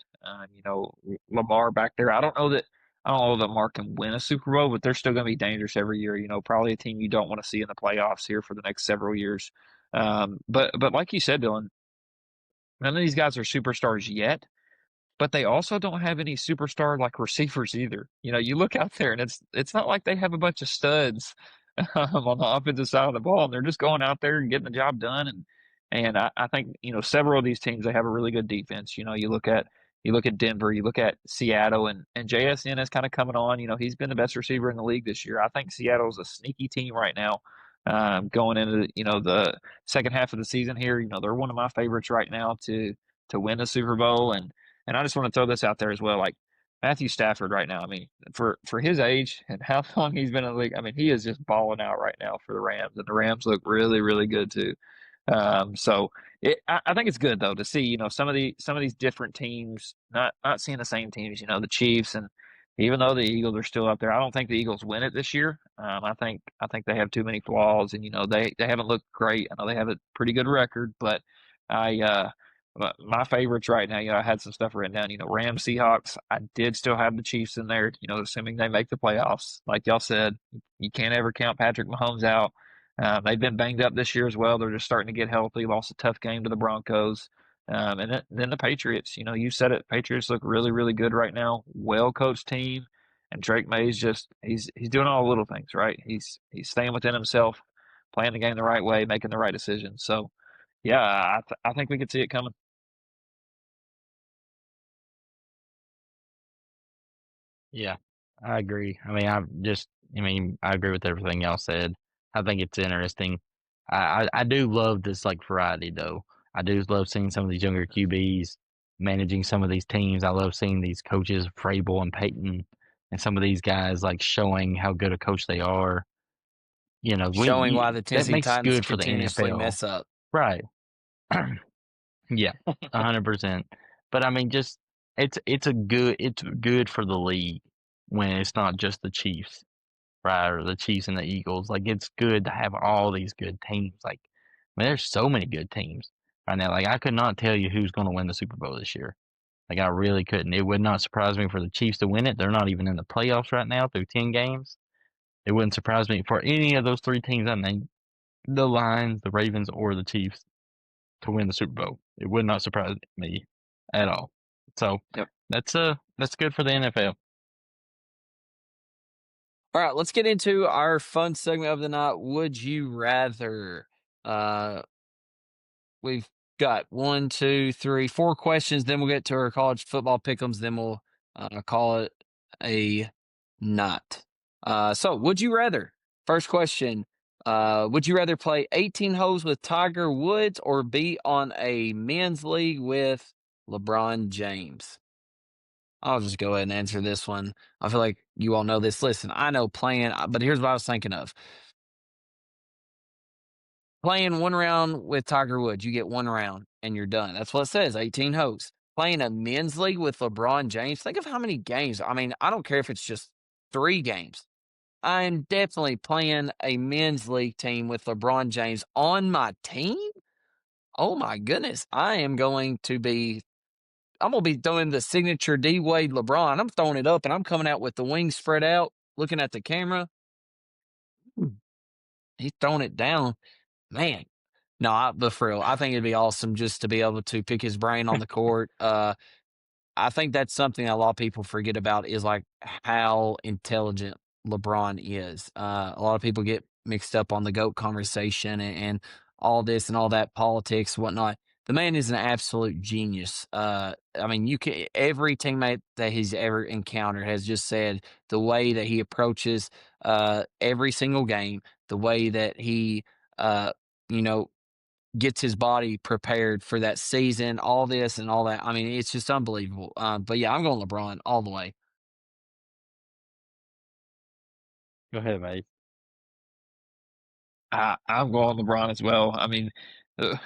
Lamar back there. I don't know that I don't know that Mark can win a Super Bowl, but they're still going to be dangerous every year. Probably a team you don't want to see in the playoffs here for the next several years. But like you said, Dylan, none of these guys are superstars yet, but they also don't have any superstar like receivers either. You look out there and it's not like they have a bunch of studs on the offensive side of the ball, and they're just going out there and getting the job done. And I think several of these teams, they have a really good defense. You look at Denver, you look at Seattle, and JSN is kind of coming on. He's been the best receiver in the league this year. I think Seattle's a sneaky team right now. Going into the second half of the season here, they're one of my favorites right now to win the Super Bowl. And I just want to throw this out there as well. Like Matthew Stafford right now, I mean, for his age and how long he's been in the league, I mean, he is just balling out right now for the Rams, and the Rams look really, really good too. I think it's good though to see some of these different teams not seeing the same teams. The Chiefs, and even though the Eagles are still up there, I don't think the Eagles win it this year. I think they have too many flaws, and they haven't looked great. I know they have a pretty good record, but I my favorites right now, I had some stuff written down. Rams, Seahawks. I did still have the Chiefs in there. Assuming they make the playoffs. Like y'all said, you can't ever count Patrick Mahomes out. They've been banged up this year as well. They're just starting to get healthy. Lost a tough game to the Broncos. And then the Patriots. You said it. Patriots look really, really good right now. Well coached team, and Drake May's he's doing all the little things right. He's staying within himself, playing the game the right way, making the right decisions. So, yeah, I think we could see it coming. Yeah, I agree. I agree with everything y'all said. I think it's interesting. I do love this like variety though. I do love seeing some of these younger QBs managing some of these teams. I love seeing these coaches, Vrabel and Peyton, and some of these guys like showing how good a coach they are. Showing why the That Tennessee makes Titans good for the continuously NFL, mess up. right? Yeah, 100%. But I mean, just it's good for the league when it's not just the Chiefs, right, or the Chiefs and the Eagles. Like it's good to have all these good teams. Like, I mean, there's so many good teams right now. Like I could not tell you who's going to win the Super Bowl this year. Like I really couldn't. It would not surprise me for the Chiefs to win it. They're not even in the playoffs right now through 10 games. It wouldn't surprise me for any of those three teams I named, the Lions, the Ravens, or the Chiefs, to win the Super Bowl. It would not surprise me at all. So Yep. that's good for the NFL. All right, let's get into our fun segment of the night. Would you rather? We've got 1, 2, 3, 4 questions. Then we'll get to our college football pick'ems. Then we'll call it a night. So, would you rather? First question: would you rather play 18 holes with Tiger Woods or be on a men's league with LeBron James? I'll just go ahead and answer this one. I feel like you all know this. Listen, I know playing, but here's what I was thinking of. Playing one round with Tiger Woods, you get one round and you're done. That's what it says, 18 holes. Playing a men's league with LeBron James, think of how many games. I mean, I don't care if it's just 3 games. I'm definitely playing a men's league team with LeBron James on my team. Oh my goodness. I'm going to be throwing the signature D Wade LeBron. I'm throwing it up and I'm coming out with the wings spread out, looking at the camera. He's throwing it down. Man, no, but for real, I think it'd be awesome just to be able to pick his brain on the court. I think that's something a lot of people forget about is like how intelligent LeBron is. A lot of people get mixed up on the GOAT conversation and all this and all that politics, whatnot. The man is an absolute genius. I mean, every teammate that he's ever encountered has just said the way that he approaches every single game, the way that he, uh, you know, gets his body prepared for that season, all this and all that. I mean, it's just unbelievable. But yeah, I'm going LeBron all the way. Go ahead, mate. I'm going LeBron as well. I mean, the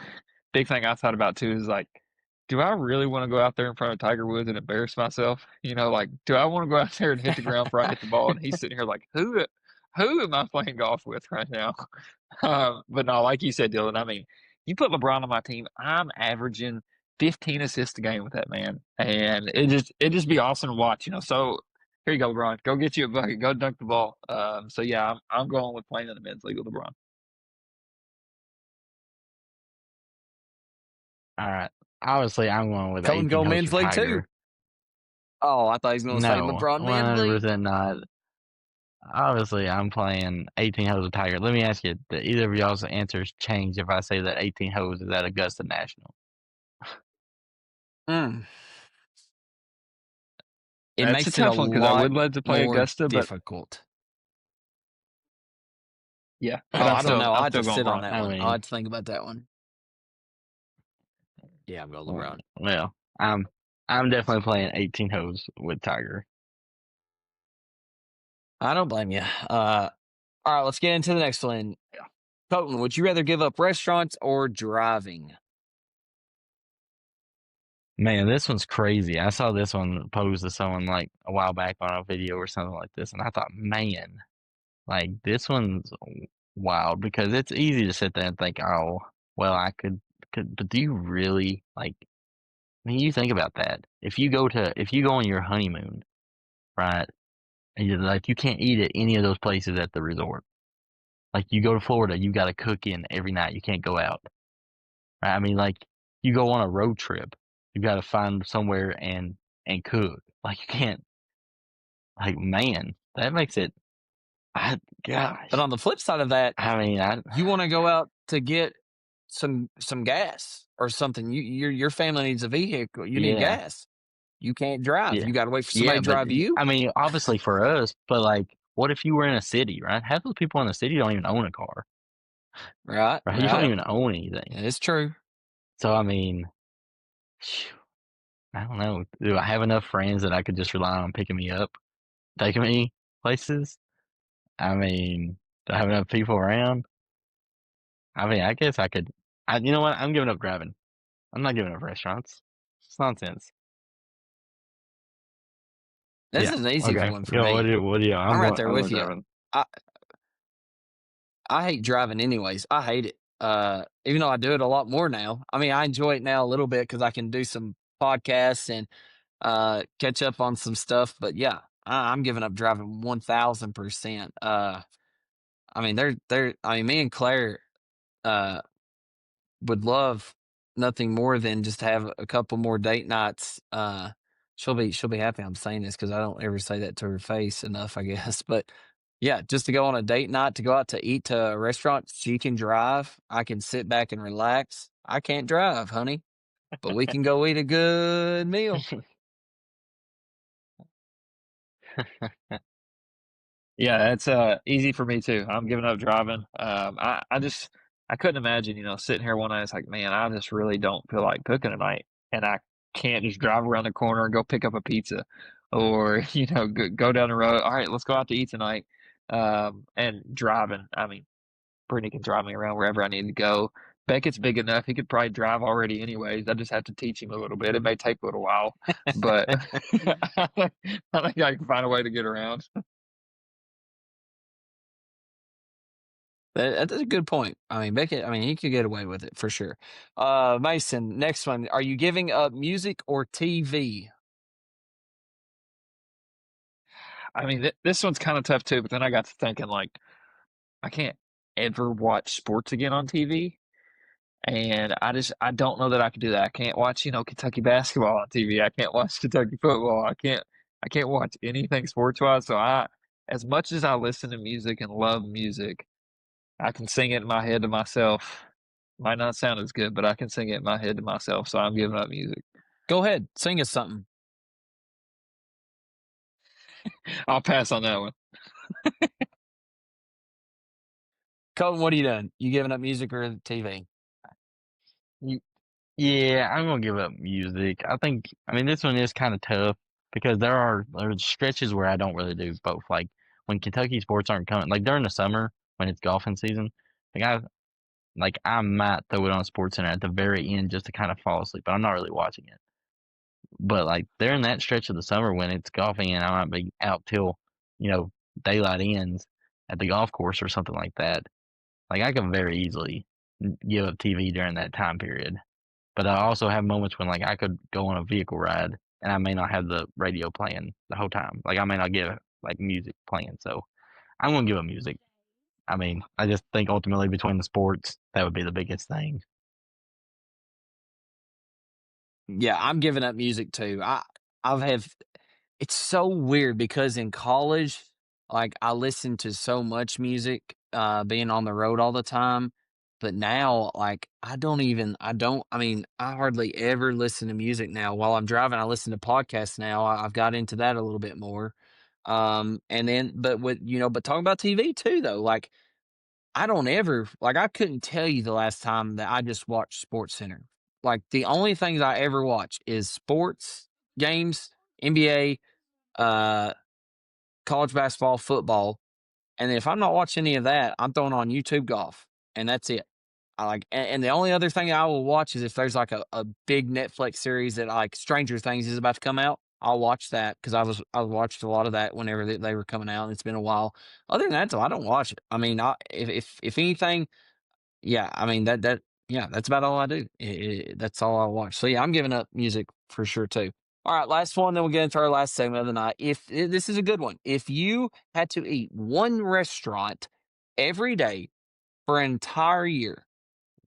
big thing I thought about too is like, do I really want to go out there in front of Tiger Woods and embarrass myself? Like, do I want to go out there and hit the ground before I hit the ball? And he's sitting here like, who am I playing golf with right now? But no, like you said, Dylan, I mean, you put LeBron on my team, I'm averaging 15 assists a game with that man, and it just be awesome to watch. So Here you go, LeBron. Go get you a bucket. Go dunk the ball. So yeah, I'm going with playing in the men's league with LeBron. All right. Obviously, I'm going with Colton 18 go hosts men's for league too. Tiger. Oh, I thought he was going to say No, LeBron men's league. 100% not. Obviously, I'm playing 18 holes with Tiger. Let me ask you, do either of y'all's answers change if I say that 18 holes is at Augusta National? Mm. It That's a makes it a tough one because I lot would love to play more Augusta, but difficult. yeah, Oh, but I don't know. I'll I'm have to still going sit on LeBron. that I one. mean- I'll have to think about that one. Yeah, I'm going LeBron. Well, I'm definitely playing 18 holes with Tiger. I don't blame you. All right, let's get into the next one. Colton, would you rather give up restaurants or driving? Man, this one's crazy. I saw this one posed to someone like a while back on a video or something like this, and I thought, man, like this one's wild because it's easy to sit there and think, oh, well, I could, but do you really like? I mean, you think about that. If you go on your honeymoon, right, and you're like you can't eat at any of those places at the resort. Like you go to Florida, you got to cook in every night. You can't go out. Right? I mean, like you go on a road trip, you got to find somewhere and cook. Like you can't. Like man, that makes it. Gosh. But on the flip side of that, I mean, you want to go out to get some gas or something. Your family needs a vehicle. You need yeah, gas. You can't drive. yeah, You got to wait for somebody to but drive you. I mean, obviously for us, but like, what if you were in a city, right? Half those people in the city don't even own a car, Right. right? You don't even own anything. It's true. So I mean, I don't know. Do I have enough friends that I could just rely on picking me up, taking me places? I mean, do I have enough people around? I mean, I guess I could. You know what? I'm giving up driving. I'm not giving up restaurants. It's nonsense. This Yeah. is an easy Okay. one for Yo, me. what do you? I'm right there with you. driving. I hate driving anyways. I hate it. Even though I do it a lot more now. I mean, I enjoy it now a little bit because I can do some podcasts and catch up on some stuff. But yeah, I'm giving up driving 1000%. I mean, me and Claire would love nothing more than just to have a couple more date nights. She'll be happy I'm saying this because I don't ever say that to her face enough, I guess. But yeah, just to go on a date night, to go out to eat to a restaurant. She can drive. I can sit back and relax. I can't drive, honey, but we can go eat a good meal. Yeah, it's easy for me too. I'm giving up driving. I couldn't imagine, sitting here one night. It's like, man, I just really don't feel like cooking tonight, and I can't just drive around the corner and go pick up a pizza, or go down the road. All right, let's go out to eat tonight. And driving. I mean, Brittany can drive me around wherever I need to go. Beckett's big enough; he could probably drive already, anyways. I just have to teach him a little bit. It may take a little while, but I think I can find a way to get around. That's a good point. I mean, Beckett, he could get away with it for sure. Mason, next one. Are you giving up music or TV? I mean, this one's kind of tough too, but then I got to thinking, like, I can't ever watch sports again on TV. And I don't know that I could do that. I can't watch, Kentucky basketball on TV. I can't watch Kentucky football. I can't watch anything sports wise. So as much as I listen to music and love music, I can sing it in my head to myself. Might not sound as good, but I can sing it in my head to myself. So I'm giving up music. Go ahead, sing us something. I'll pass on that one. Colton, what are you doing? You giving up music or TV? Yeah, I'm gonna give up music. I mean, this one is kind of tough because there's stretches where I don't really do both. Like when Kentucky sports aren't coming, like during the summer when it's golfing season, I might throw it on SportsCenter at the very end just to kind of fall asleep, but I'm not really watching it. But like during that stretch of the summer when it's golfing and I might be out till, daylight ends at the golf course or something like that. Like I can very easily give up TV during that time period. But I also have moments when like I could go on a vehicle ride and I may not have the radio playing the whole time. Like I may not get like music playing. So I'm gonna give it music. I mean, I just think ultimately between the sports, that would be the biggest thing. Yeah, I'm giving up music too. I've have it's so weird because in college, like I listened to so much music, being on the road all the time. But now, like I mean, I hardly ever listen to music now. While I'm driving, I listen to podcasts now. I've got into that a little bit more. And then but but talking about TV too though, like I don't ever like I couldn't tell you the last time that I just watched Sports Center. Like the only things I ever watch is sports games, NBA, uh, college basketball, football, and if I'm not watching any of that, I'm throwing on YouTube golf, and that's it. And the only other thing I will watch is if there's like a big Netflix series that like Stranger Things is about to come out. I'll watch that because I watched a lot of that whenever they were coming out. And it's been a while. Other than that, though, I don't watch it. I mean, if anything, yeah, I mean yeah, that's about all I do. That's all I watch. So yeah, I'm giving up music for sure too. All right, last one, then we'll get into our last segment of the night. This is a good one. If you had to eat one restaurant every day for an entire year,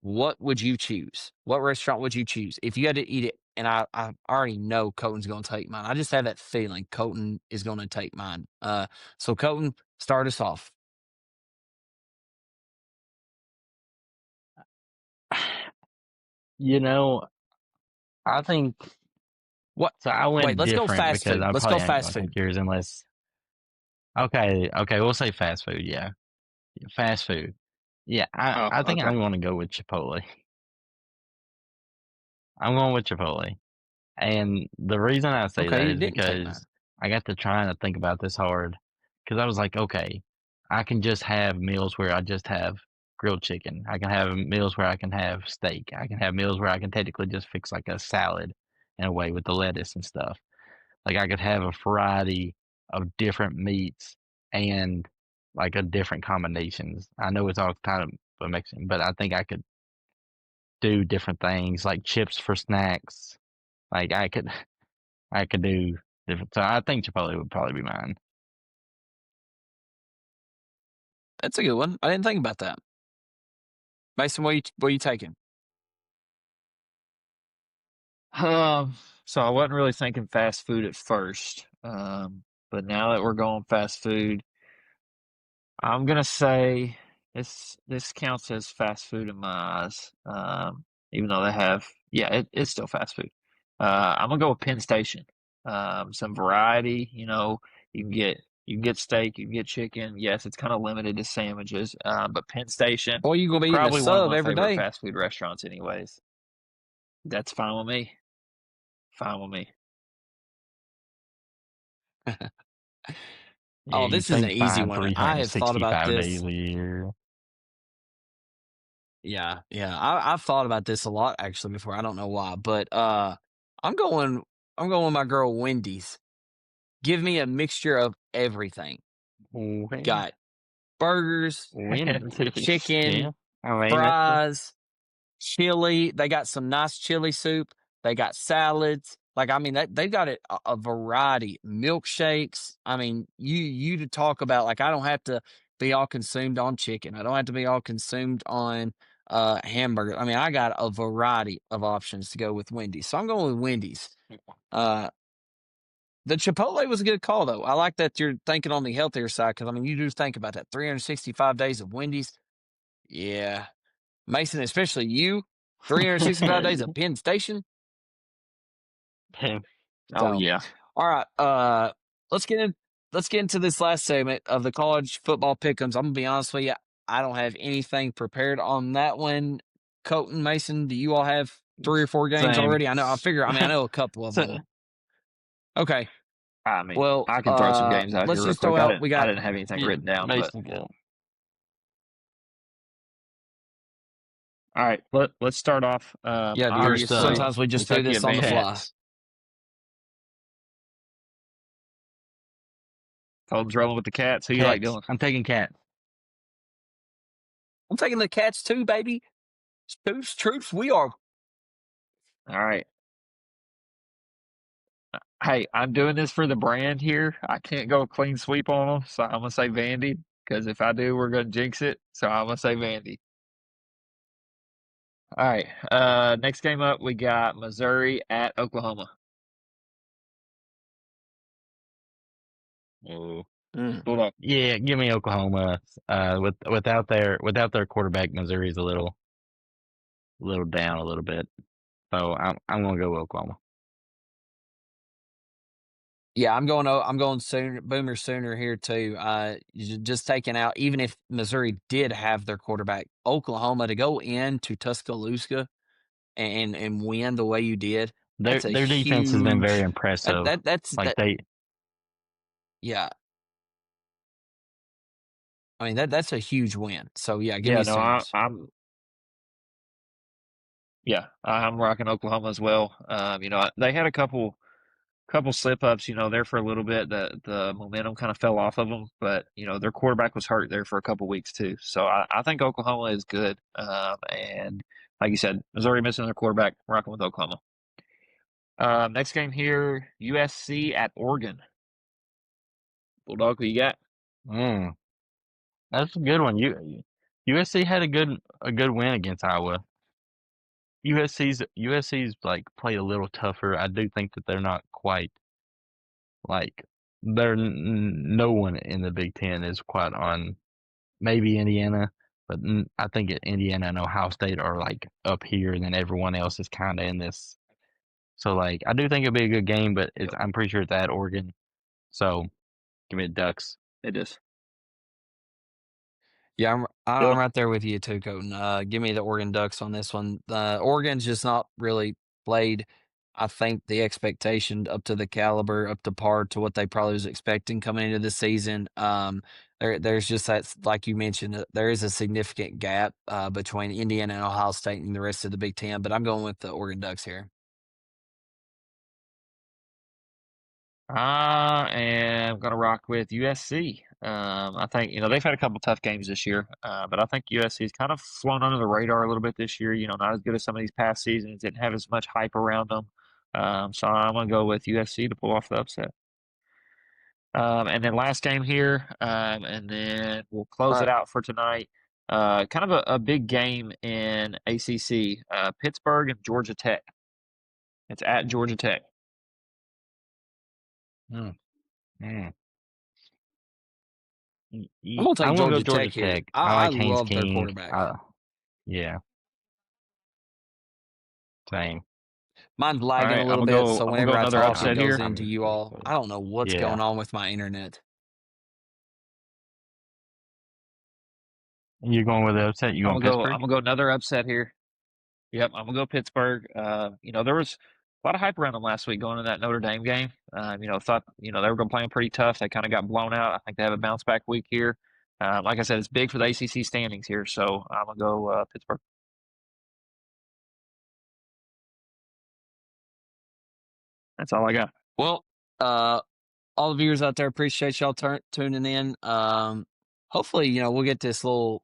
what would you choose? What restaurant would you choose if you had to eat it? And I already know Colton's going to take mine. I just have that feeling Colton is going to take mine. So Colton, start us off. You know, I think What? so. I Wait, went let's go different fast because food. I Let's probably go ain't fast gonna take food. yours unless. Okay, we'll say fast food. Yeah, fast food. Yeah, Oh, I think okay. I'm going to go with Chipotle. I'm going with Chipotle. And the reason I say Okay, that you is didn't take mine. because I got to trying to think about this hard because I was like, okay, I can just have meals where I just have grilled chicken. I can have meals where I can have steak. I can have meals where I can technically just fix like a salad in a way with the lettuce and stuff. Like I could have a variety of different meats and like a different combinations. I know it's all kind of a mixing, but I think I could do different things like chips for snacks. Like I could do different. So I think Chipotle would probably be mine. That's a good one. I didn't think about that. Mason, what you taking? So I wasn't really thinking fast food at first. But now that we're going fast food, I'm gonna say this counts as fast food in my eyes. Even though they have, yeah, it's still fast food. I'm gonna go with Penn Station. Some variety, you can get steak, you can get chicken. Yes, it's kind of limited to sandwiches. But Penn Station, Boy, you gonna be eating a probably one of sub my every favorite day. fast food restaurants, anyways. That's fine with me. Fine with me. Yeah, Oh, you this is an think easy fine one. I have thought about 365 days this. a year. Yeah. I've thought about this a lot actually before. I don't know why, but I'm going. I'm going with my girl Wendy's. Give me a mixture of everything. When, Got burgers, yeah. chicken, I mean, that's fries, chili. They got some nice chili soup. They got salads. Like I mean, they got it a variety. Milkshakes. I mean, you to talk about like I don't have to be all consumed on chicken. I don't have to be all consumed on hamburger. I mean, I got a variety of options to go with Wendy's. So I'm going with Wendy's. Uh, the Chipotle was a good call though. I like that you're thinking on the healthier side because I mean, you do think about that 365 days of Wendy's. Yeah, Mason, especially you, 365 days of Penn Station. Oh So, yeah. all right, let's get in. Let's get into this last segment of the college football pick'ems. I'm gonna be honest with you. I don't have anything prepared on that one. Colton, Mason, do you all have 3 or 4 games Same. already? I know. I figure. I mean, I know a couple of So, them. Okay. I mean, Well, I can throw some games out let's here real just throw quick. out. We I got. didn't have anything yeah, written down, but Mason good. all right. Let's start off. Yeah, dude. First Obviously, up, Sometimes we just do Kentucky this on the fly. advances. Colton's rolling with the Cats. Who you like, Cats. Dylan? I'm taking Cats. I'm taking the Cats too, baby. Troops. We are. All right. Hey, I'm doing this for the brand here. I can't go clean sweep on them, so I'm gonna say Vandy. Because if I do, we're gonna jinx it. So I'm gonna say Vandy. All right. Next game up, we got Missouri at Oklahoma. Oh. Bulldog. Yeah, give me Oklahoma. Without their quarterback, Missouri's a little down a little bit. So I'm gonna go with Oklahoma. Yeah, I'm going sooner, Boomer Sooner here too. Just taking out, even if Missouri did have their quarterback, Oklahoma to go into Tuscaloosa and win the way you did. Their That's a defense has been very huge. impressive. Like That. Yeah, I mean that's a huge win. So yeah, give Yeah, me no, Sooners. I'm rocking Oklahoma as well. They had a couple slip ups, there for a little bit. The momentum kind of fell off of them, but their quarterback was hurt there for a couple weeks too. So I think Oklahoma is good. And like you said, Missouri missing their quarterback, rocking with Oklahoma. Next game here, USC at Oregon. Bulldog, who you got? Mm, that's a good one. USC had a good win against Iowa. USC's like played a little tougher. I do think that they're not quite like no one in the Big Ten is quite on. Maybe Indiana, but I think Indiana and Ohio State are like up here, and then everyone else is kind of in this. So like I do think it'll be a good game, but Yep, I'm pretty sure it's at Oregon. So give me the Ducks. it is. Yeah, I'm Dylan? right there with you too, Colton. Give me the Oregon Ducks on this one. Oregon's just not really played, I think, the expectation up to the caliber, up to par to what they probably was expecting coming into the season. There's just that, like you mentioned, there is a significant gap between Indiana and Ohio State and the rest of the Big Ten. But I'm going with the Oregon Ducks here. I am going to rock with USC. I think, they've had a couple tough games this year, but I think USC's kind of flown under the radar a little bit this year. Not as good as some of these past seasons, didn't have as much hype around them. So I'm going to go with USC to pull off the upset. And then last game here, and then we'll All close it right. out for tonight. Kind of a big game in ACC, Pittsburgh and Georgia Tech. It's at Georgia Tech. Mm, mm. I'm gonna I'm take gonna go Georgia Georgia Tech here. Tech. I I like Haynes love their King. quarterback. Yeah, same. Mine's All lagging a right, little bit, so I'm gonna go whenever I another talk, it upset goes here. into you all. I don't know what's Yeah. going on with my internet. You're going with the upset? You going Pittsburgh? I'm gonna go another upset here. Yep, I'm gonna go Pittsburgh. There was a lot of hype around them last week going into that Notre Dame game. Thought they were gonna play them pretty tough. They kind of got blown out. I think they have a bounce back week here. Like I said, it's big for the ACC standings here, so I'm gonna go Pittsburgh. That's all I got. Well, all the viewers out there, appreciate y'all tuning in. Hopefully, we'll get this little.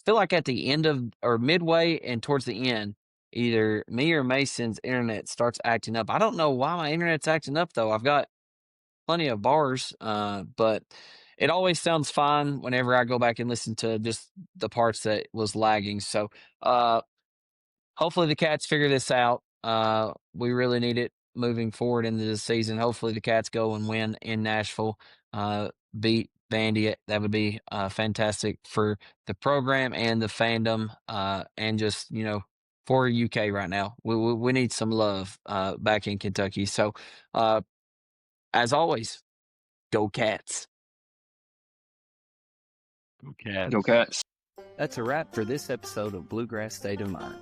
Feel like at the end of or midway and towards the end, either me or Mason's internet starts acting up. I don't know why my internet's acting up though. I've got plenty of bars, but it always sounds fine whenever I go back and listen to just the parts that was lagging. So, hopefully the Cats figure this out. We really need it moving forward into the season. Hopefully the Cats go and win in Nashville, beat Vandy. That would be fantastic for the program and the fandom, and just for UK right now. We need some love back in Kentucky. So, as always, go Cats. Go Cats. Go Cats. That's a wrap for this episode of Bluegrass State of Mind.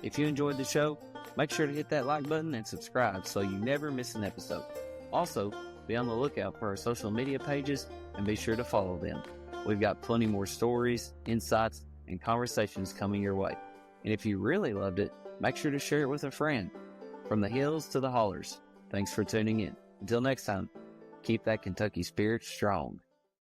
If you enjoyed the show, make sure to hit that like button and subscribe so you never miss an episode. Also, be on the lookout for our social media pages and be sure to follow them. We've got plenty more stories, insights, and conversations coming your way. And if you really loved it, make sure to share it with a friend. From the hills to the hollers, thanks for tuning in. Until next time, keep that Kentucky spirit strong.